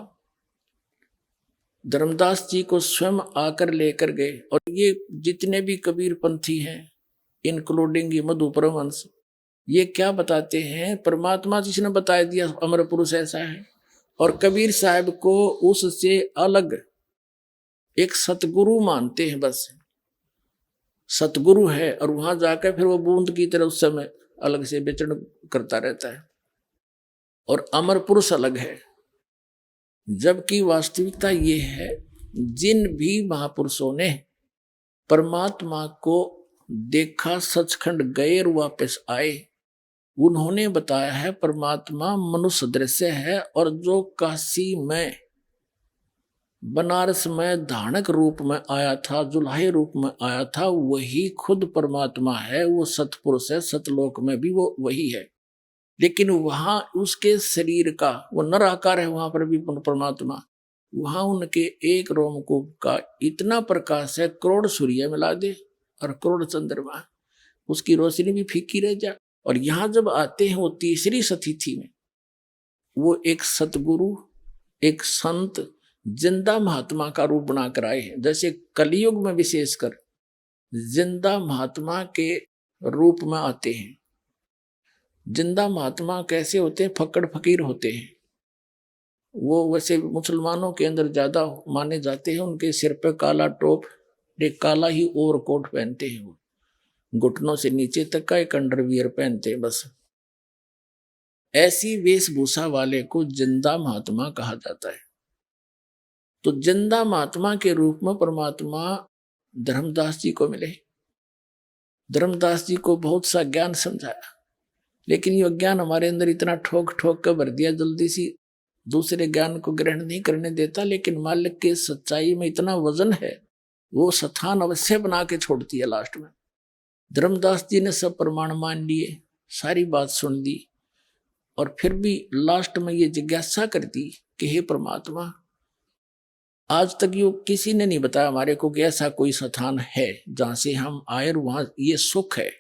Speaker 2: धर्मदास जी को स्वयं आकर लेकर गए, और ये जितने भी कबीर पंथी हैं इंक्लूडिंग ये मधु परमहंस, ये क्या बताते हैं, परमात्मा जिसने बता दिया अमर पुरुष ऐसा है, और कबीर साहब को उससे अलग एक सतगुरु मानते हैं। बस सतगुरु है, और वहां जाकर फिर वो बूंद की तरह उस समय अलग से विचरण करता रहता है, और अमर पुरुष अलग है। जबकि वास्तविकता ये है जिन भी महापुरुषों ने परमात्मा को देखा, सचखंड गए और वापस आए, उन्होंने बताया है परमात्मा मनुष्य दृश्य है, और जो काशी में बनारस में धानक रूप में आया था, जुल्हे रूप में आया था, वही खुद परमात्मा है। वो सतपुरुष है, सतलोक में भी वो वही है। लेकिन वहां उसके शरीर का वो नर आकार है, वहां पर भी परमात्मा, वहां उनके एक रोमकूप का इतना प्रकाश है, करोड़ सूर्य मिला दे और करोड़ चंद्रमा, उसकी रोशनी भी फीकी रह जा। और यहां जब आते हैं वो तीसरी सतिथि में, वो एक सतगुरु, एक संत, जिंदा महात्मा का रूप बनाकर आए हैं। जैसे कलयुग में विशेषकर जिंदा महात्मा के रूप में आते हैं। जिंदा महात्मा कैसे होते हैं? फक्कड़ फकीर होते हैं। वो वैसे मुसलमानों के अंदर ज्यादा माने जाते हैं। उनके सिर पे काला टोप, एक काला ही ओवरकोट पहनते हैं, वो घुटनों से नीचे तक का एक अंडरवियर पहनते हैं बस। ऐसी वेशभूषा वाले को जिंदा महात्मा कहा जाता है। तो जिंदा महात्मा के रूप में परमात्मा धर्मदास जी को मिले। धर्मदास जी को बहुत सा ज्ञान समझाया, लेकिन यह ज्ञान हमारे अंदर इतना ठोक ठोक कर भर दिया, जल्दी सी दूसरे ज्ञान को ग्रहण नहीं करने देता। लेकिन मालिक के सच्चाई में इतना वजन है, वो स्थान अवश्य बना के छोड़ती है लास्ट में। धर्मदास जी ने सब प्रमाण मान लिए, सारी बात सुन दी, और फिर भी लास्ट में ये जिज्ञासा कर दी कि हे परमात्मा, आज तक यो किसी ने नहीं बताया हमारे को कि ऐसा कोई स्थान है जहां से हम आए और वहां ये सुख है,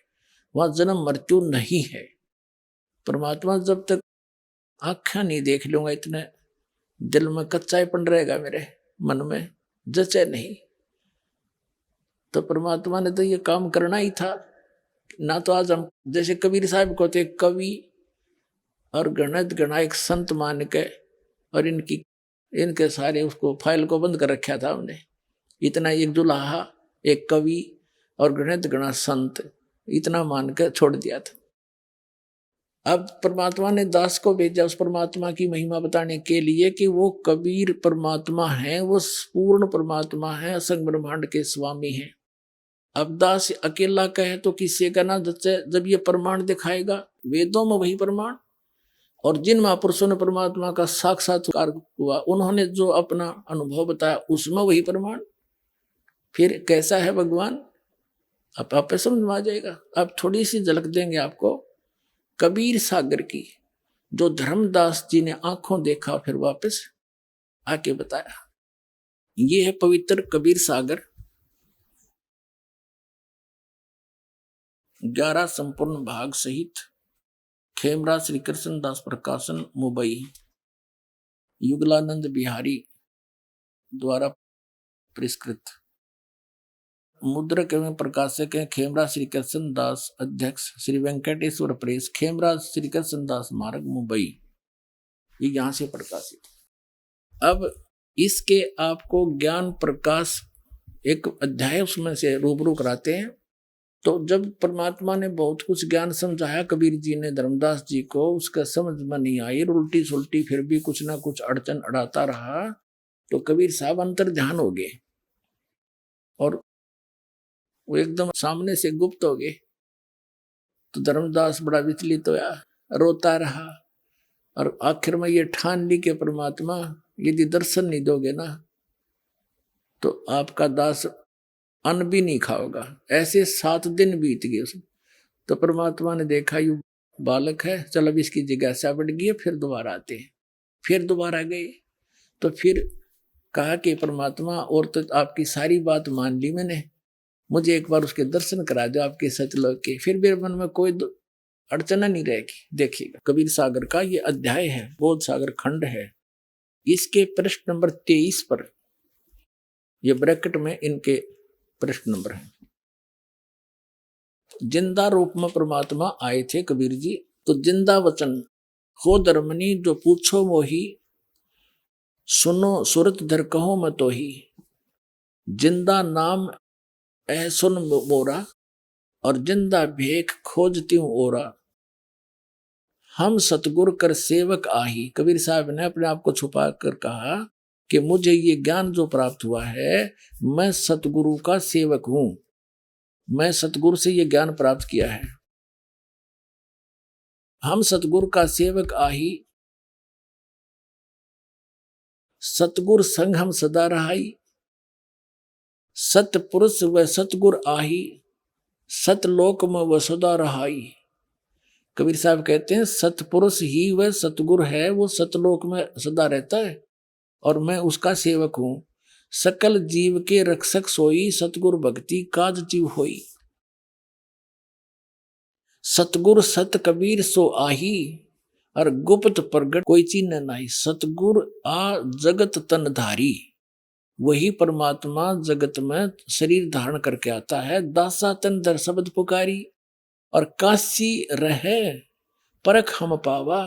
Speaker 2: वहां जन्म मृत्यु नहीं है। परमात्मा, जब तक आँखें नहीं देख लूंगा, इतने दिल में कच्चापन रहेगा, मेरे मन में जचे नहीं। तो परमात्मा ने तो ये काम करना ही था ना। तो आज हम जैसे कबीर साहब को थे कवि और गणित गणायक संत मान के, और इनके सारे उसको फाइल को बंद कर रखा था हमने। इतना एक जुलाहा, एक कवि और गणित गणा संत, इतना मान के छोड़ दिया था। अब परमात्मा ने दास को भेजा उस परमात्मा की महिमा बताने के लिए कि वो कबीर परमात्मा है, वो पूर्ण परमात्मा है, असंग ब्रह्मांड के स्वामी हैं। अब दास अकेला कहे तो किससे का ना जचे, जब ये प्रमाण दिखाएगा। वेदों में वही प्रमाण, और जिन महापुरुषों ने परमात्मा का साक्षात्कार हुआ, उन्होंने जो अपना अनुभव बताया, उसमें वही प्रमाण। फिर कैसा है भगवान, अब आप समझ में आ जाएगा। अब थोड़ी सी झलक देंगे आपको कबीर सागर की, जो धर्मदास जी ने आंखों देखा फिर वापस आके बताया। ये है पवित्र कबीर सागर, 11 संपूर्ण भाग सहित, खेमराज श्री कृष्ण दास प्रकाशन, मुंबई, युगलानंद बिहारी द्वारा पुरस्कृत। मुद्रक एवं प्रकाशक हैं खेमराज श्री कृष्ण दास, अध्यक्ष श्री वेंकटेश्वर प्रेस, खेमराज श्री कृष्ण दास मार्ग, मुंबई। ये यहां से प्रकाशित। अब इसके आपको ज्ञान प्रकाश एक अध्याय उसमें से रूबरू कराते हैं। तो जब परमात्मा ने बहुत कुछ ज्ञान समझाया कबीर जी ने धर्मदास जी को, उसका समझ में नहीं आई, उल्टी सुल्टी फिर भी कुछ ना कुछ अड़चन अड़ाता रहा, तो कबीर साहब अंतर ध्यान हो गए और वो एकदम सामने से गुप्त हो गए। तो धर्मदास बड़ा विचलित होया, रोता रहा, और आखिर में ये ठान ली कि परमात्मा यदि दर्शन नहीं दोगे ना तो आपका दास अन्न भी नहीं खाओगा। ऐसे 7 दिन बीत गए उसमें। तो परमात्मा ने देखा यू बालक है, चल अब इसकी जिज्ञासा बढ़ गई है, फिर दोबारा आते हैं। फिर दोबारा गए तो फिर कहा कि परमात्मा, और तो आपकी सारी बात मान ली मैंने, मुझे एक बार उसके दर्शन करा दो आपके सतलोक के, फिर मेरे मन में कोई अड़चना नहीं रहेगी। देखिएगा कबीर सागर का ये अध्याय है, बोध सागर खंड है। इसके प्रश्न नंबर 23 पर, ये ब्रैकेट में इनके प्रश्न नंबर है। जिंदा रूप में परमात्मा आए थे कबीर जी, तो जिंदा वचन हो धर्मनी, जो पूछो मोही, सुनो सुरत धर कहो मैं तो ही, जिंदा नाम ऐ सुन मोरा, और जिंदा भेख खोजती हूं ओरा, हम सतगुर कर सेवक आही। कबीर साहब ने अपने आप को छुपा कर कहा कि मुझे ये ज्ञान जो प्राप्त हुआ है, मैं सतगुरु का सेवक हूं, मैं सतगुरु से ये ज्ञान प्राप्त किया है। हम सतगुरु का सेवक आही, सतगुर संग हम सदा रहाई, सतपुरुष व सतगुर आही, सतलोक में वह सदा रहाई। कबीर साहब कहते हैं सतपुरुष ही वह सतगुर है, वो सतलोक में सदा रहता है और मैं उसका सेवक हूं। सकल जीव के रक्षक सोई, सतगुर भक्ति काज जीव होई। सतगुर सत कबीर सो आही, और गुप्त प्रगट कोई चीन नहीं। सतगुर आ जगत तन धारी, वही परमात्मा जगत में शरीर धारण करके आता है। दासा तन दर शब्द पुकारी, और काशी रहे परख हम पावा,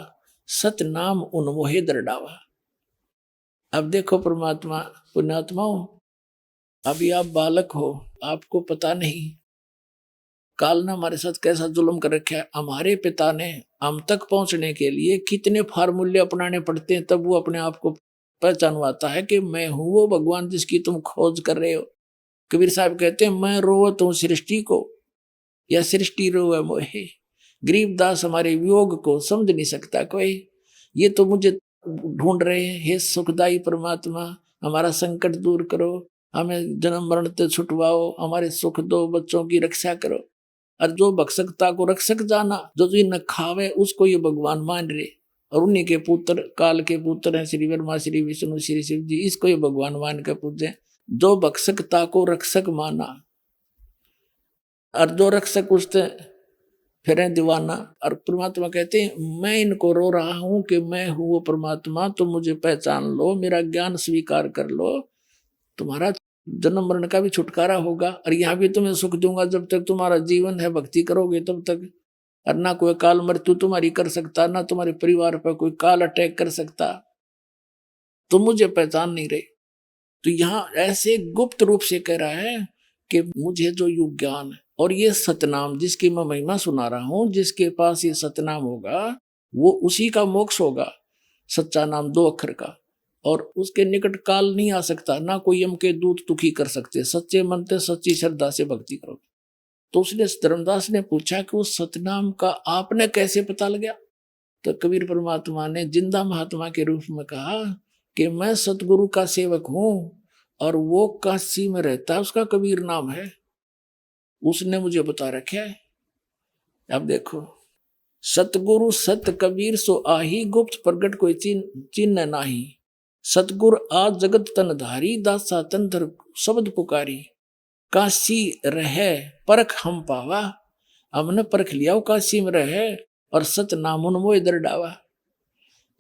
Speaker 2: सत नाम उन्मोहे दरडावा। अब देखो परमात्मा, पुण्यात्माओं, अभी आप बालक हो, आपको पता नहीं काल ने हमारे साथ कैसा जुल्म कर रखा है। हमारे पिता ने हम तक पहुंचने के लिए कितने फार्मूले अपनाने पड़ते हैं, तब वो अपने आप को पहचानवाता है कि मैं हूं वो भगवान जिसकी तुम खोज कर रहे हो। कबीर साहब कहते हैं मैं रोवत हूं सृष्टि को, या सृष्टि रोवे मोहे। गरीबदास हमारे वियोग को समझ नहीं सकता कोई, ये तो मुझे ढूंढ रहे हैं। हे सुखदाई परमात्मा, हमारा संकट दूर करो, हमें जन्म मरण से छुटवाओ, हमारे सुख दो, बच्चों की रक्षा करो। और जो भक्षकता को रक्षक जाना, जो न खावे उसको ये भगवान मान रहे, और उन्हीं के पुत्र, काल के पुत्र हैं श्री ब्रह्मा, श्री विष्णु, श्री शिव जी, इसको ये भगवान मान के पूजे। जो भक्षकता को रक्षक माना, और जो रक्षक उससे फिर दीवाना। और परमात्मा कहते हैं मैं इनको रो रहा हूं कि मैं हूं वो परमात्मा, तो मुझे पहचान लो, मेरा ज्ञान स्वीकार कर लो, तुम्हारा जन्म मरण का भी छुटकारा होगा, और यहाँ भी तुम्हें सुख दूंगा जब तक तुम्हारा जीवन है, भक्ति करोगे तब तक। और ना कोई काल मृत्यु तुम्हारी कर सकता, ना तुम्हारे परिवार पर कोई काल अटैक कर सकता। तुम मुझे पहचान नहीं रहे। तो यहाँ ऐसे गुप्त रूप से कह रहा है कि मुझे जो युग ज्ञान है और ये सतनाम जिसकी मैं महिमा सुना रहा हूं, जिसके पास ये सतनाम होगा वो उसी का मोक्ष होगा। सच्चा नाम 2 अक्षर का, और उसके निकट काल नहीं आ सकता, ना कोई यम के दूत दुखी कर सकते। सच्चे मन से सच्ची श्रद्धा से भक्ति करो। तो उसने धर्मदास ने पूछा कि उस सतनाम का आपने कैसे पता लगा? तो कबीर परमात्मा ने जिंदा महात्मा के रूप में कहा कि मैं सतगुरु का सेवक हूं, और वो काशी में रहता है, उसका कबीर नाम है, उसने मुझे बता रखा है। अब देखो, सतगुरु सत कबीर सो आही, गुप्त प्रगट कोई चिन्ह नाही। सतगुर आ जगत तन धारी, दासा तन धर शब्द पुकारी। काशी रहे परख हम पावा, हमने परख लिया वो काशी में रहे, और सत नाम उन्मोह दरडावा।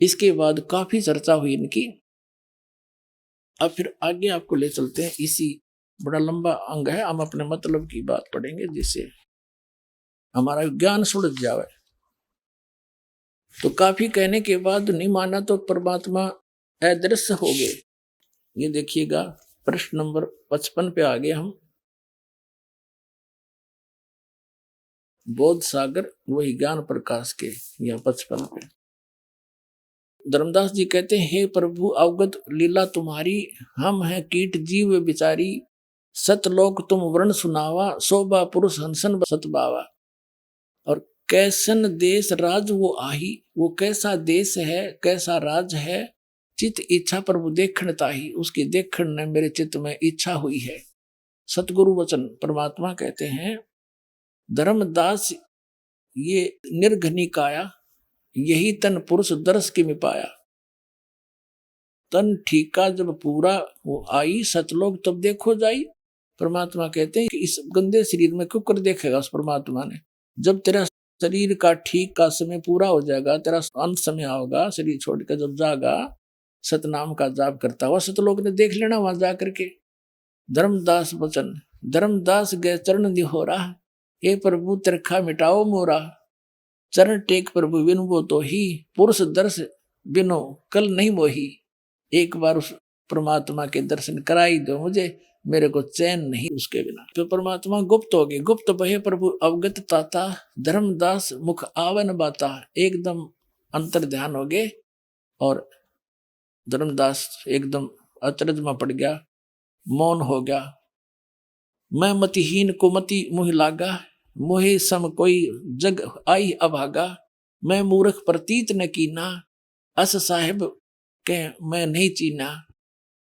Speaker 2: इसके बाद काफी चर्चा हुई इनकी। अब फिर आगे आपको ले चलते हैं, इसी बड़ा लंबा अंग है, हम अपने मतलब की बात पढ़ेंगे जिससे हमारा ज्ञान सुलझ जावे। तो काफी कहने के बाद नहीं माना तो परमात्मा अदृश्य हो गए। ये देखिएगा प्रश्न नंबर 55 पे आ गए हम। बोध सागर वही ज्ञान प्रकाश के, या 55 पे धर्मदास जी कहते हैं हे प्रभु अवगत लीला तुम्हारी, हम हैं कीट जीव बिचारी। सतलोक तुम वर्ण सुनावा, शोभा पुरुष हंसन सतबावा। और कैसन देश राज वो आही, वो कैसा देश है, कैसा राज है। चित इच्छा प्रभु देखण ताही, उसकी देखण ने मेरे चित्त में इच्छा हुई है। सतगुरु वचन परमात्मा कहते हैं धर्मदास ये निर्घनिकाया, यही तन पुरुष दर्श की मिपाया। तन ठीका जब पूरा वो आई, सतलोक तब देखो जाई। परमात्मा कहते हैं कि इस गंदे शरीर में क्यों कर देखेगा उस परमात्मा ने। जब तेरा शरीर का ठीक का समय पूरा हो जाएगा, तेरा अंत समय होगा, शरीर छोड़कर जब जागा, सतनाम का जाप करता हुआ सतलोक ने देख लेना वहां जा करके। धर्मदास वचन, धर्मदास गए चरण निहोरा, हे प्रभु तिरखा मिटाओ मोरा। चरण टेक प्रभु बिन वो तो ही, पुरुष दर्श बिनो कल नहीं मोही। एक बार उस परमात्मा के दर्शन कराई दो मुझे, मेरे को चैन नहीं उसके बिना। तो परमात्मा गुप्त हो गए। गुप्त बहे प्रभु अवगत ताता, धर्मदास मुख आवन बाता। एकदम अंतर ध्यान हो गए और धर्मदास एकदम अचरज में पड़ गया, मौन हो गया। मैं मतिहीन को मति मुह लागा, मोहे सम कोई जग आई अभागा। मैं मूर्ख प्रतीत न कीना, अस साहिब के मैं नहीं चीना।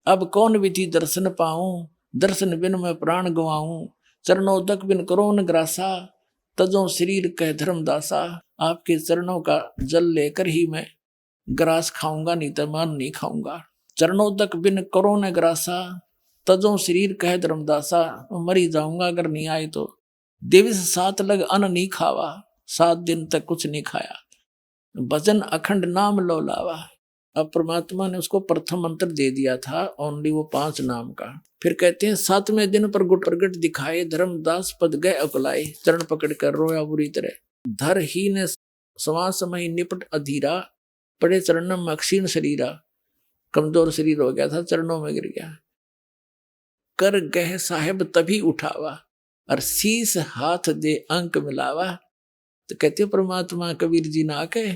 Speaker 2: अब कौन विधि दर्शन पाऊं, दर्शन बिन मैं प्राण गवाऊं। चरणोदक बिन करो न ग्रासा, तजो शरीर कह धर्मदासा। आपके चरणों का जल लेकर ही मैं ग्रास खाऊंगा, नहीं तो मान नहीं खाऊंगा। चरणोदक बिन करो न ग्रासा, तजो शरीर कह धर्मदासा। मरी जाऊंगा अगर नहीं आए तो। दिवस 7 लग अन्न नहीं खावा, 7 दिन तक कुछ नहीं खाया। भजन अखंड नाम लो लावा। अब परमात्मा ने उसको प्रथम मंत्र दे दिया था, ओनली वो 5 नाम का। फिर कहते हैं 7वें दिन पर गुट प्रगट दिखाए, धर्मदास पद गए अकुलाए। चरण पकड़ कर रोया बुरी तरह, धर ही ने समास मही निपट अधीरा। पड़े चरणों में अक्षीण शरीरा, कमजोर शरीर हो गया था, चरणों में गिर गया। कर गह साहेब तभी उठावा, और शीस हाथ दे अंक मिलावा। तो कहते परमात्मा कबीर जी ना के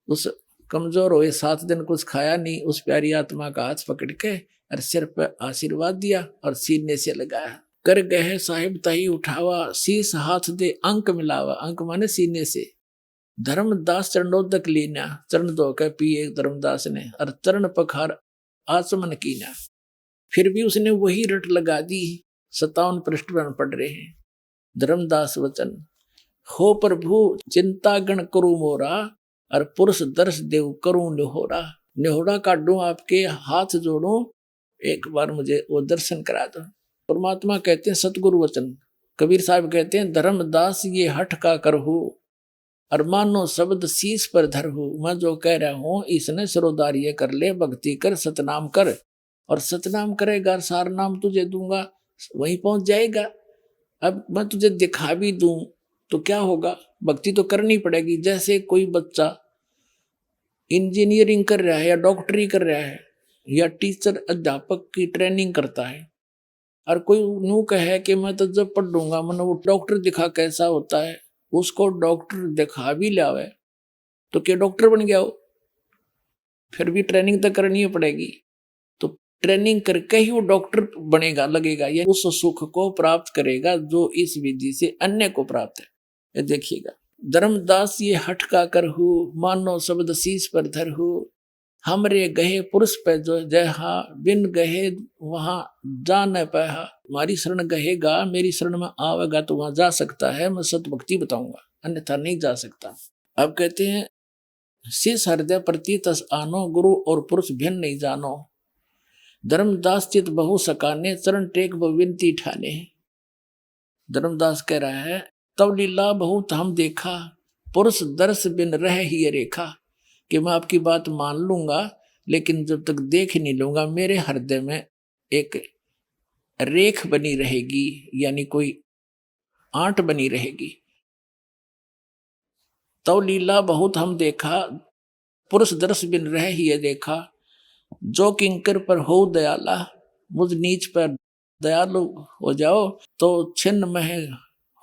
Speaker 2: उस कमजोर हुए 7 दिन कुछ खाया नहीं, उस प्यारी आत्मा का हाथ पकड़ के और सिर पर आशीर्वाद दिया और सीने से लगाया। कर गए साहिब तही उठावा, शीस हाथ दे अंक मिलावा। अंक माने सीने से। धर्मदास चरणोदक लीना, चरण धो के पिए धर्मदास ने, और चरण पखार आचमन कीना। फिर भी उसने वही रट लगा दी। 57 पृष्ठ पर पढ़ रहे हैं। धर्मदास वचन, हो प्रभु चिंता गण करू मोरा, और पुरुष दर्श देव करूं निहोरा। निहोरा काटूं, आपके हाथ जोड़ूं, एक बार मुझे वो दर्शन करा दो। परमात्मा कहते हैं सतगुरु वचन। कबीर साहब कहते हैं धर्मदास ये हठ का करहु, और मानो शब्द शीश पर धरहु। मैं जो कह रहा हूं इसने सरोदार ये कर ले, भक्ति कर, सतनाम कर, और सतनाम करेगा सार नाम तुझे दूंगा, वहीं पहुंच जाएगा। अब मैं तुझे दिखा भी दूं तो क्या होगा, भक्ति तो करनी पड़ेगी। जैसे कोई बच्चा इंजीनियरिंग कर रहा है या डॉक्टरी कर रहा है या टीचर अध्यापक की ट्रेनिंग करता है, और कोई यूं कहे कि मैं तो जब पढ़ लूंगा मैंने वो डॉक्टर दिखा कैसा होता है, उसको डॉक्टर दिखा भी लावे तो क्या डॉक्टर बन गया हो? फिर भी ट्रेनिंग तो करनी पड़ेगी। तो ट्रेनिंग करके ही वो डॉक्टर बनेगा, लगेगा, या उस सुख को प्राप्त करेगा जो इस विधि से अन्य को प्राप्त है। ये देखिएगा, धर्मदास ये हठ का करहु, मानो शब्द शीश पर धरहु। हमरे गहे पुरुष पे जो जहा, बिन गहे वहां जा न पाया। हमारी शरण गहेगा, मेरी शरण में आवेगा तो वहां जा सकता है, मैं सत भक्ति बताऊंगा, अन्यथा नहीं जा सकता। अब कहते हैं शीश हृदय प्रति तस आनो, गुरु और पुरुष भिन्न नहीं जानो। धर्मदास चित बहु सकाने, चरण टेक विनती ठाने। धर्मदास कह रहा है तब लीला बहुत हम देखा, पुरुष दर्श बिन रह ही रेखा। कि मैं आपकी बात मान लूंगा, लेकिन जब तक देख नहीं लूंगा मेरे हृदय में एक रेख बनी रहेगी, यानी कोई आंट बनी रहेगी। तब लीला बहुत हम देखा, पुरुष दर्श बिन रह ही देखा। जो किंकर पर हो दयाला, मुझ नीच पर दयालु हो जाओ, तो छिन्न में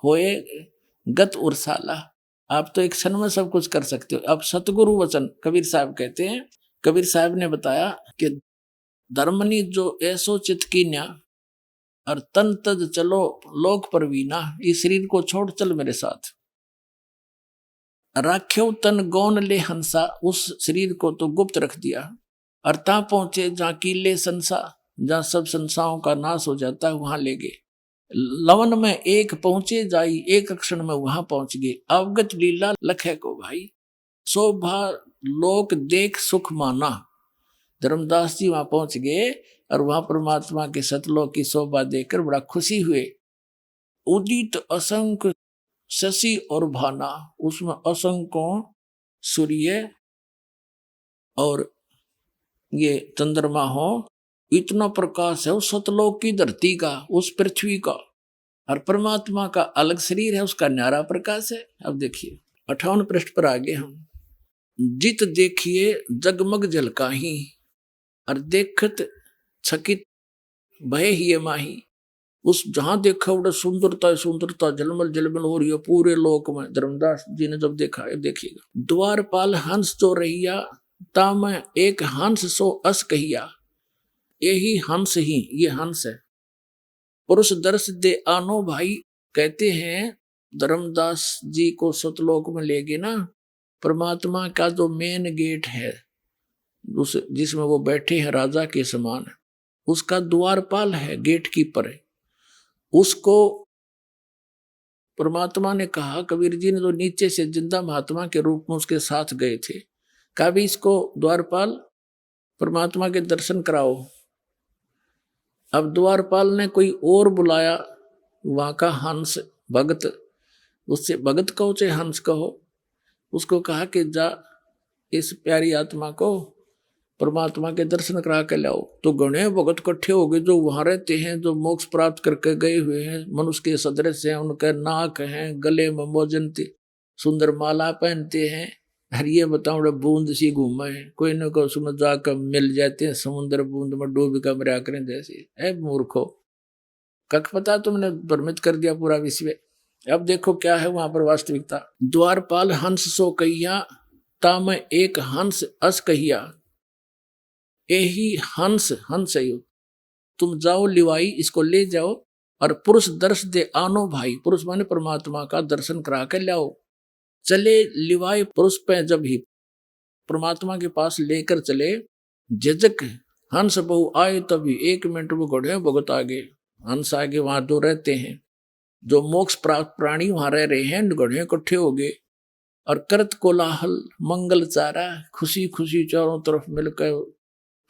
Speaker 2: होए गत उर्साला। आप तो एक क्षण में सब कुछ कर सकते हो। अब सतगुरु वचन कबीर साहब कहते हैं, कबीर साहब ने बताया कि धर्मनी जो ऐसो चित कीन्या, और तन तज चलो लोक परवीना। इस शरीर को छोड़ चल मेरे साथ। राख्यो तन गौन ले हंसा, उस शरीर को तो गुप्त रख दिया। और ता पहुंचे जहाँ कीले संसा, जहाँ सब संसाओं का नाश हो जाता है वहां ले गए। लवन में एक पहुंचे जाई, एक क्षण में वहां पहुंच गए। अवगत लीला लखे को भाई, शोभा लोक देख सुख माना। धर्मदास जी वहां पहुंच गए और वहां परमात्मा के सतलोक की शोभा देखकर बड़ा खुशी हुए। उदित असंख्य शशि और भाना, उसमें असंख्यों सूर्य और ये चंद्रमा हो, इतना प्रकाश है उस सतलोक की धरती का, उस पृथ्वी का। और परमात्मा का अलग शरीर है, उसका न्यारा प्रकाश है। अब देखिए 58 पृष्ठ पर आगे हम, जित देखिए जगमग झलकाही, और देखत छकित भय ही माही। उस जहां देखा उड़ा सुंदरता सुंदरता झलमल झलमल हो रही है पूरे लोक में। धर्मदास जी ने जब देखा, देखिएगा, द्वारपाल हंस जो रहिया, ताम एक हंस सो अस कहिया। यही हंस ही, ये हंस है। पुरुष दर्श दे आनो भाई, कहते हैं धर्मदास जी को सतलोक में ले गए ना, परमात्मा का जो मेन गेट है उस जिसमें वो बैठे हैं राजा के समान, उसका द्वारपाल है, गेट कीपर है। उसको परमात्मा ने कहा, कबीर जी ने जो नीचे से जिंदा महात्मा के रूप में उसके साथ गए थे, कहा भी इसको द्वारपाल परमात्मा के दर्शन कराओ। अब द्वारपाल ने कोई और बुलाया, वहां का हंस भगत, उससे भगत कहो चाहे हंस कहो, उसको कहा कि जा इस प्यारी आत्मा को परमात्मा के दर्शन करा के लाओ। तो गणे भगत इकट्ठे हो गए जो वहां रहते हैं, जो मोक्ष प्राप्त करके गए हुए हैं, मनुष्य के सदृश हैं, उनके नाक हैं, गले में मोजनती सुंदर माला पहनते हैं। हर ये बताओ बूंद सी घूमे हैं, कोई न कोई उसमें जाकर मिल जाते हैं, समुद्र बूंद में डूब कर मरा करें जैसे। है मूर्खो, कख पता तुमने भ्रमित कर दिया पूरा विश्व। अब देखो क्या है वहां पर वास्तविकता। द्वारपाल हंस सो कहिया, ताम एक हंस अस कहिया। यही हंस, हंस है, तुम जाओ लिवाई, इसको ले जाओ और पुरुष दर्श दे आनो भाई, पुरुष माने परमात्मा का दर्शन करा के लाओ। चले लिवाई पुरुष पे जब ही परमात्मा के पास लेकर चले, जजक हंस बहु आए तभी, 1 मिनट वो घोड़े भगत आगे, हंस आगे, वहां दो रहते हैं जो मोक्ष प्राप्त प्राणी वहां रह रहे हैं, घोड़े इकट्ठे हो गए और करत कोलाहल मंगल चारा, खुशी खुशी चारों तरफ मिलकर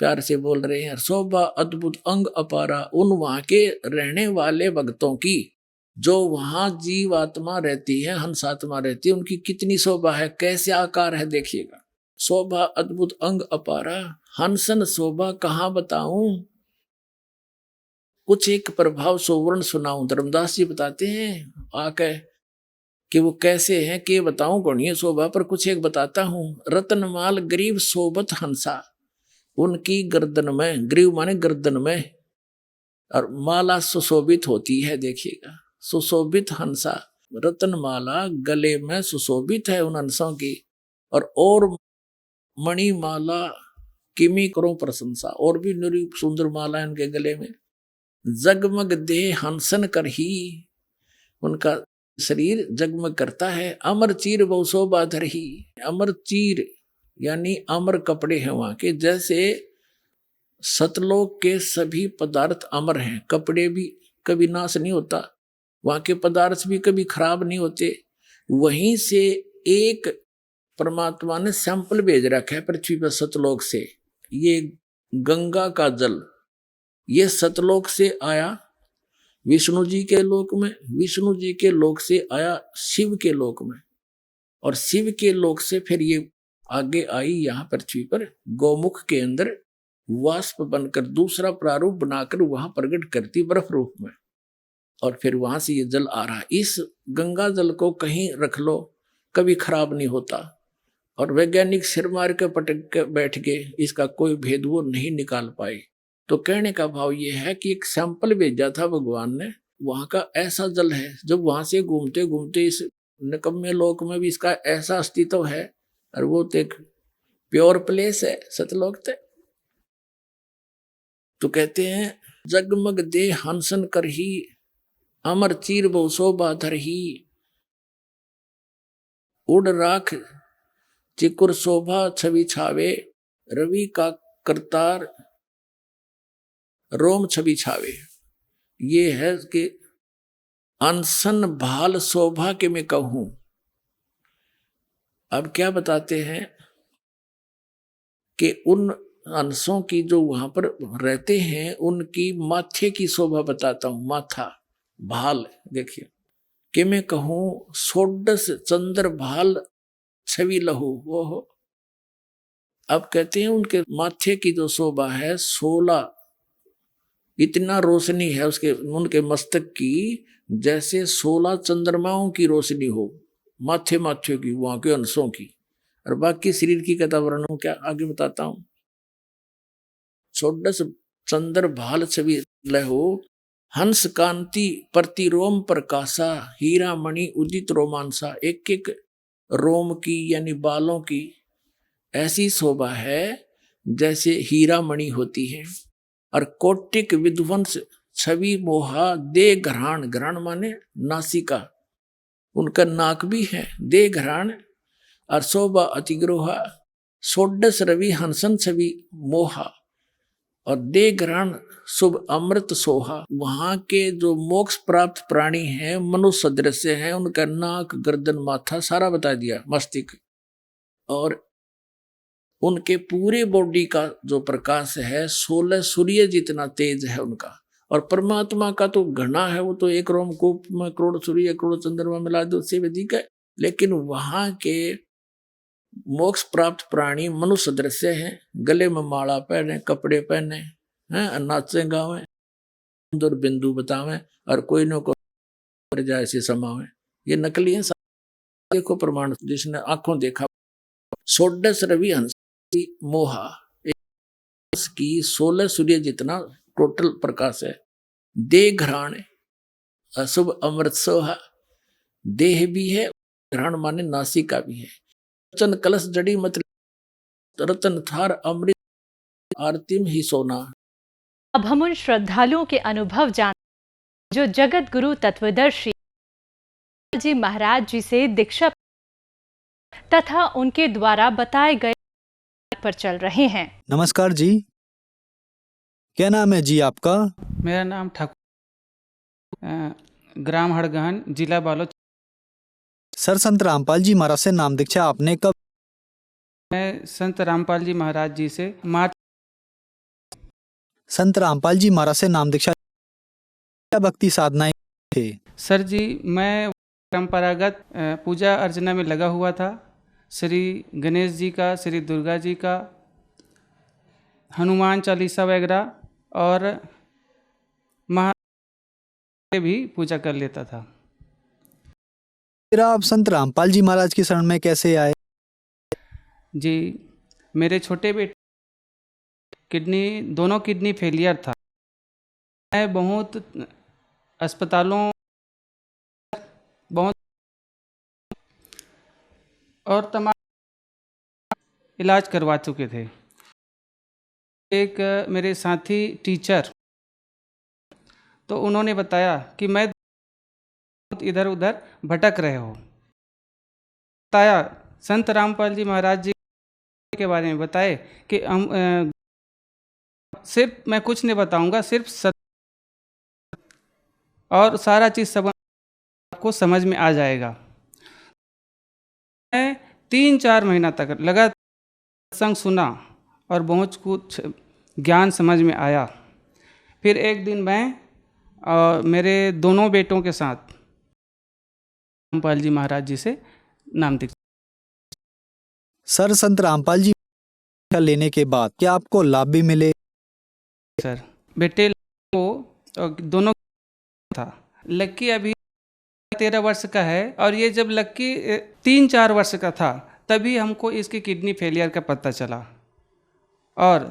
Speaker 2: प्यार से बोल रहे हैं। शोभा अद्भुत अंग अपारा, उन वहां के रहने वाले भक्तों की, जो वहां जीव आत्मा रहती है, हंस आत्मा रहती है, उनकी कितनी शोभा है, कैसे आकार है देखिएगा। शोभा अद्भुत अंग अपारा, हंसन शोभा कहाँ बताऊं, कुछ एक प्रभाव सोवर्ण सुनाऊं। धर्मदास जी बताते हैं आके कि वो कैसे हैं, के बताऊं गणीय शोभा, पर कुछ एक बताता हूं। रतनमाल गरीब शोभत हंसा, उनकी गर्दन में, ग्रीव माने गर्दन में, और माला सुशोभित होती है, देखिएगा सुशोभित हंसा, रतनमाला गले में सुशोभित है उन हंसों की, और मणिमाला किमी करो प्रशंसा, और भी निरी सुंदर माला इनके गले में। जगमग दे हंसन कर ही, उनका शरीर जगमग करता है। अमर चीर बहु शोभा धर ही, अमर चीर यानी अमर कपड़े हैं वहां के, जैसे सतलोक के सभी पदार्थ अमर हैं, कपड़े भी कभी नाश नहीं होता, वहां के पदार्थ भी कभी खराब नहीं होते। वहीं से एक परमात्मा ने सैंपल भेज रखा है पृथ्वी पर सतलोक से, ये गंगा का जल, ये सतलोक से आया विष्णु जी के लोक में, विष्णु जी के लोक से आया शिव के लोक में, और शिव के लोक से फिर ये आगे आई यहाँ पृथ्वी पर गौमुख के अंदर वाष्प बनकर दूसरा प्रारूप बनाकर वहां प्रकट करती बर्फ रूप में, और फिर वहां से ये जल आ रहा है। इस गंगा जल को कहीं रख लो कभी खराब नहीं होता, और वैज्ञानिक सिर मार के पटक के बैठ गए, इसका कोई भेद वो नहीं निकाल पाए। तो कहने का भाव ये है कि एक सैंपल भेजा था भगवान ने, वहां का ऐसा जल है, जब वहां से घूमते घूमते इस निकम्मे लोक में भी इसका ऐसा अस्तित्व है, और वो तो एक प्योर प्लेस है सतलोक तक। तो कहते हैं जगमग दे हंसन कर ही, अमर चीर बहु शोभा धर ही, उड़ राख चिकुर शोभा छवि छावे, रवि का करतार रोम छवि छावे। ये है कि अनसन भाल शोभा के मैं कहूं। अब क्या बताते हैं कि उन अंशों की जो वहां पर रहते हैं उनकी माथे की शोभा बताता हूं। माथा भाल देखिए कि मैं कहूं, सोडस चंद्र भाल छवि लहू, वो हो। अब कहते हैं उनके माथे की जो शोभा है 16, इतना रोशनी है उसके उनके मस्तक की, जैसे 16 चंद्रमाओं की रोशनी हो माथे माथे की वहां के अंशों की। और बाकी शरीर की कथा वर्णन क्या आगे बताता हूं। षोडश चंद्र भाल छवि लहो, हंस कांति प्रतिरोम प्रकाशा, हीरा मणि उदित रोमांसा। एक एक रोम की यानी बालों की ऐसी शोभा है जैसे हीरा मणि होती है। और कोटिक विध्वंस छवि मोहा दे घराण, घराण माने नासिका, उनका नाक भी है, दे घराण और शोभा अतिग्रोहा, षोडश रवि हंसन छवि मोहा और दे ग्रहण शुभ अमृत सोहा। वहां के जो मोक्ष प्राप्त प्राणी हैं, मनुष्य सदृश्य हैं, उनका नाक, गर्दन, माथा सारा बता दिया, मस्तिष्क, और उनके पूरे बॉडी का जो प्रकाश है 16 सूर्य जितना तेज है उनका। और परमात्मा का तो घना है, वो तो एक रोमकूप में करोड़ सूर्य करोड़ चंद्रमा मिला दो, उससे अधिक है। लेकिन वहां के मोक्ष प्राप्त प्राणी मनुष्य सदृश्य हैं, गले में माला पहने, कपड़े पहने हैं, नाचे गावे, सुंदर बिंदु बतावे और कोई न कोई जाए से समावे। ये नकली है, देखो प्रमाण जिसने आंखों देखा। षोडश रवि हंस मोहा, की 16 सूर्य जितना टोटल प्रकाश है। दे घराण अशुभ अमृत सोहा, देह भी है, घराण माने नासिका भी है। रतन कलश जड़ी मत रतन थार अमृत आरतीम ही सोना।
Speaker 3: अब हम उन श्रद्धालुओं के अनुभव जान जो जगत गुरु तत्वदर्शी जी महाराज जी से दीक्षा तथा उनके द्वारा बताए गए पर चल रहे हैं।
Speaker 4: नमस्कार जी, क्या नाम है जी आपका?
Speaker 5: मेरा नाम ठाकुर, ग्राम हड़गहन, जिला बालोद।
Speaker 4: सर, संत रामपाल जी महाराज से नाम दीक्षा आपने कब?
Speaker 5: मैं संत रामपाल जी महाराज जी से मार्च।
Speaker 4: संत रामपाल जी महाराज से नाम दीक्षा क्या भक्ति साधनाएं थे?
Speaker 5: सर जी, मैं परंपरागत पूजा अर्चना में लगा हुआ था। श्री गणेश जी का, श्री दुर्गा जी का, हनुमान चालीसा वगैरह और महा भी पूजा कर लेता था।
Speaker 4: फिर आप संत रामपाल जी महाराज की शरण में कैसे आए?
Speaker 5: जी, मेरे छोटे बेटे दोनों किडनी फेलियर था। मैं बहुत अस्पतालों और तमाम इलाज करवा चुके थे। एक मेरे साथी टीचर, तो उन्होंने बताया कि मैं इधर उधर भटक रहे हो। बताया संत रामपाल जी महाराज जी के बारे में बताए कि हम सिर्फ मैं कुछ नहीं बताऊंगा, सिर्फ और सारा चीज़ सब आपको समझ में आ जाएगा। मैं 3-4 महीना तक लगातार सत्संग सुना और बहुत कुछ ज्ञान समझ में आया। फिर एक दिन मैं और मेरे दोनों बेटों के साथ रामपाल जी महाराज जी से नाम दीक्षा।
Speaker 4: सर, संत रामपाल जी लेने के बाद क्या आपको लाभ भी मिले?
Speaker 5: सर, बेटे को दोनों था। लक्की अभी 13 वर्ष का है और ये जब लक्की 3-4 वर्ष का था तभी हमको इसकी किडनी फेलियर का पता चला। और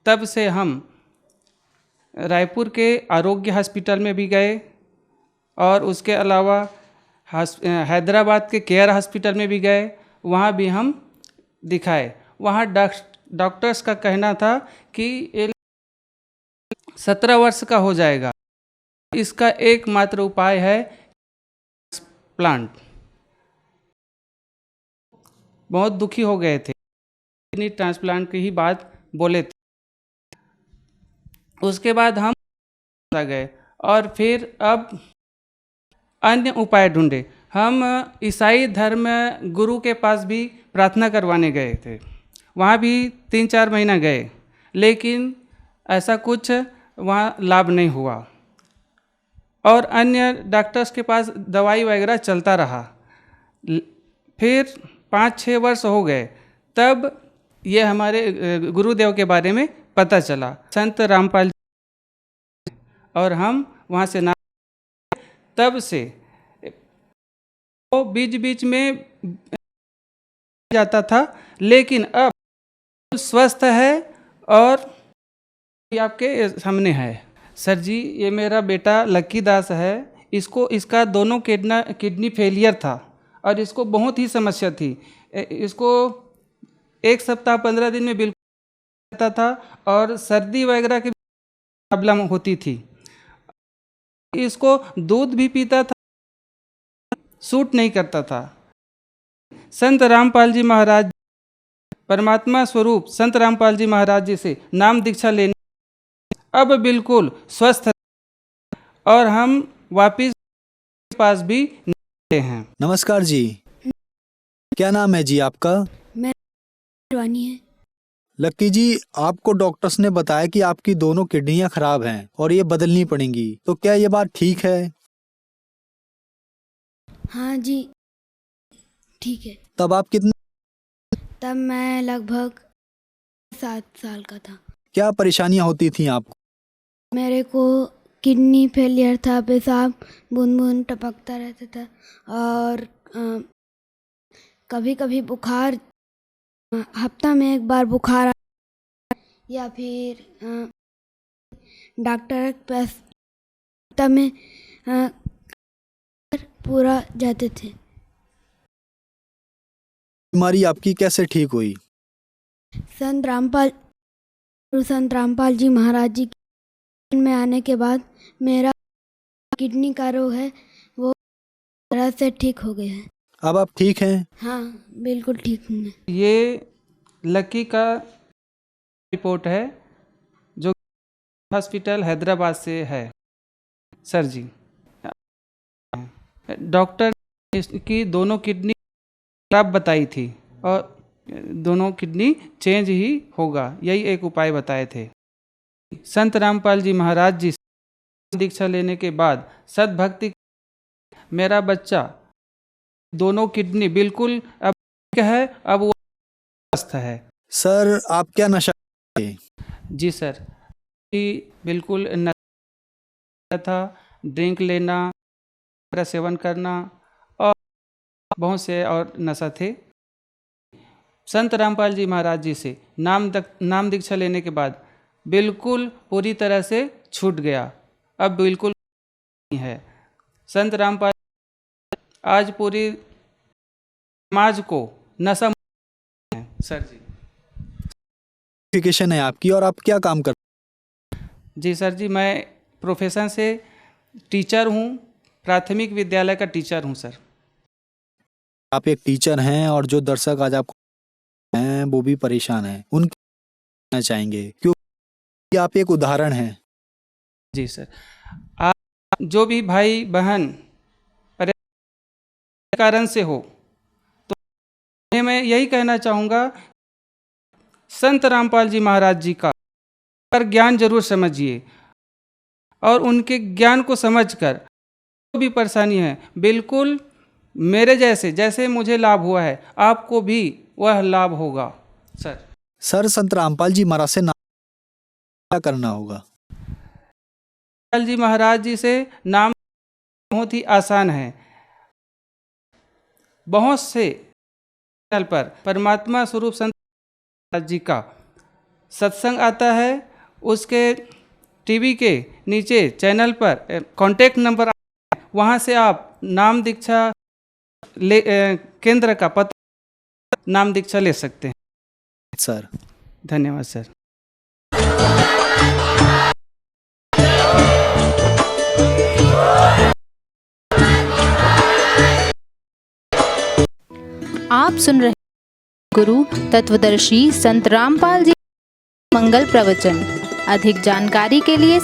Speaker 5: तब से हम रायपुर के आरोग्य हॉस्पिटल में भी गए और उसके अलावा हैदराबाद के केयर हॉस्पिटल में भी गए, वहाँ भी हम दिखाए। वहाँ डॉक्टर्स का कहना था कि 17 वर्ष का हो जाएगा, इसका एकमात्र उपाय है प्लांट। बहुत दुखी हो गए थे, किडनी ट्रांसप्लांट की ही बात बोले थे। उसके बाद हम गए और फिर अब अन्य उपाय ढूंढे। हम ईसाई धर्म गुरु के पास भी प्रार्थना करवाने गए थे, वहाँ भी 3-4 महीना गए, लेकिन ऐसा कुछ वहाँ लाभ नहीं हुआ। और अन्य डॉक्टर्स के पास दवाई वगैरह चलता रहा। फिर 5-6 वर्ष हो गए, तब ये हमारे गुरुदेव के बारे में पता चला, संत रामपाल जी, और हम वहाँ से ना तब से वो बीच बीच में जाता था, लेकिन अब स्वस्थ है और आपके सामने है। सर जी, ये मेरा बेटा लक्की दास है। इसका दोनों किडनी फेलियर था और इसको बहुत ही समस्या थी। इसको 1 सप्ताह 15 दिन में बिल्कुल था और सर्दी वगैरह के प्रॉब्लम होती थी। इसको दूध भी पीता था, सूट नहीं करता था। संत रामपाल जी महाराज, परमात्मा स्वरूप संत रामपाल जी महाराज जी से नाम दीक्षा लेने अब बिल्कुल स्वस्थ और हम वापिस पास भी हैं।
Speaker 4: नमस्कार जी, क्या नाम है जी आपका?
Speaker 6: वानी है।
Speaker 4: लक्की जी, आपको डॉक्टर्स ने बताया कि आपकी दोनों किडनियां खराब हैं और ये बदलनी पड़ेंगी, तो क्या ये बात ठीक है?
Speaker 6: हाँ जी, ठीक है।
Speaker 4: तब आप कितने
Speaker 6: तब मैं लगभग 7 साल का था। क्या
Speaker 4: परेशानियां होती थी आपको?
Speaker 6: मेरे को किडनी फेलियर था, पेशाब बूंद बूंद टपकता रहता था और कभी कभी बुखार, हफ्ता में एक बार बुखार या फिर डॉक्टर के पास हफ्ता में पूरा जाते थे।
Speaker 4: बीमारी आपकी कैसे ठीक हुई?
Speaker 6: संत रामपाल जी महाराज जी में आने के बाद मेरा किडनी का रोग है वो तरह से ठीक हो गया है।
Speaker 4: अब आप ठीक हैं?
Speaker 6: हाँ, बिल्कुल ठीक हूँ मैं।
Speaker 5: ये लकी का रिपोर्ट है जो हॉस्पिटल हैदराबाद से है सर जी। डॉक्टर की दोनों किडनी खराब बताई थी और दोनों किडनी चेंज ही होगा, यही एक उपाय बताए थे। संत रामपाल जी महाराज जी से दीक्षा लेने के बाद सद्भक्ति, मेरा बच्चा दोनों किडनी बिल्कुल अब है, अब वो स्वस्थ है।
Speaker 4: सर, आप क्या नशा करते हैं?
Speaker 5: जी सर, बिल्कुल नशा था, ड्रिंक लेना, सेवन करना और बहुत से और नशा थे। संत रामपाल जी महाराज जी से नाम दीक्षा लेने के बाद बिल्कुल पूरी तरह से छूट गया, अब बिल्कुल नहीं है। संत रामपाल आज पूरी समाज को नशा है सर जी।
Speaker 4: क्वालिफिकेशन है आपकी और आप क्या काम करते हैं?
Speaker 5: जी सर जी, मैं प्रोफेशन से टीचर हूँ, प्राथमिक विद्यालय का टीचर हूँ सर।
Speaker 4: आप एक टीचर हैं और जो दर्शक आज आपको हैं वो भी परेशान हैं, उनके कहना चाहेंगे क्योंकि आप एक उदाहरण हैं।
Speaker 5: जी सर, आप जो भी भाई बहन कारण से हो तो मैं यही कहना चाहूँगा, संत रामपाल जी महाराज जी का पर ज्ञान जरूर समझिए और उनके ज्ञान को समझकर जो भी परेशानी है बिल्कुल मेरे जैसे मुझे लाभ हुआ है, आपको भी वह लाभ होगा सर।
Speaker 4: सर, संत रामपाल जी महाराज से क्या करना होगा?
Speaker 5: रामपाल जी महाराज जी से नाम बहुत ही आसान है। बहुत से चैनल पर परमात्मा स्वरूप संत महाराज जी का सत्संग आता है, उसके टीवी के नीचे चैनल पर कांटेक्ट नंबर, वहाँ से आप नाम दीक्षा केंद्र का पता, नाम दीक्षा ले सकते हैं
Speaker 4: सर।
Speaker 5: धन्यवाद सर।
Speaker 7: आप सुन रहे गुरु तत्वदर्शी संत रामपाल जी मंगल प्रवचन। अधिक जानकारी के लिए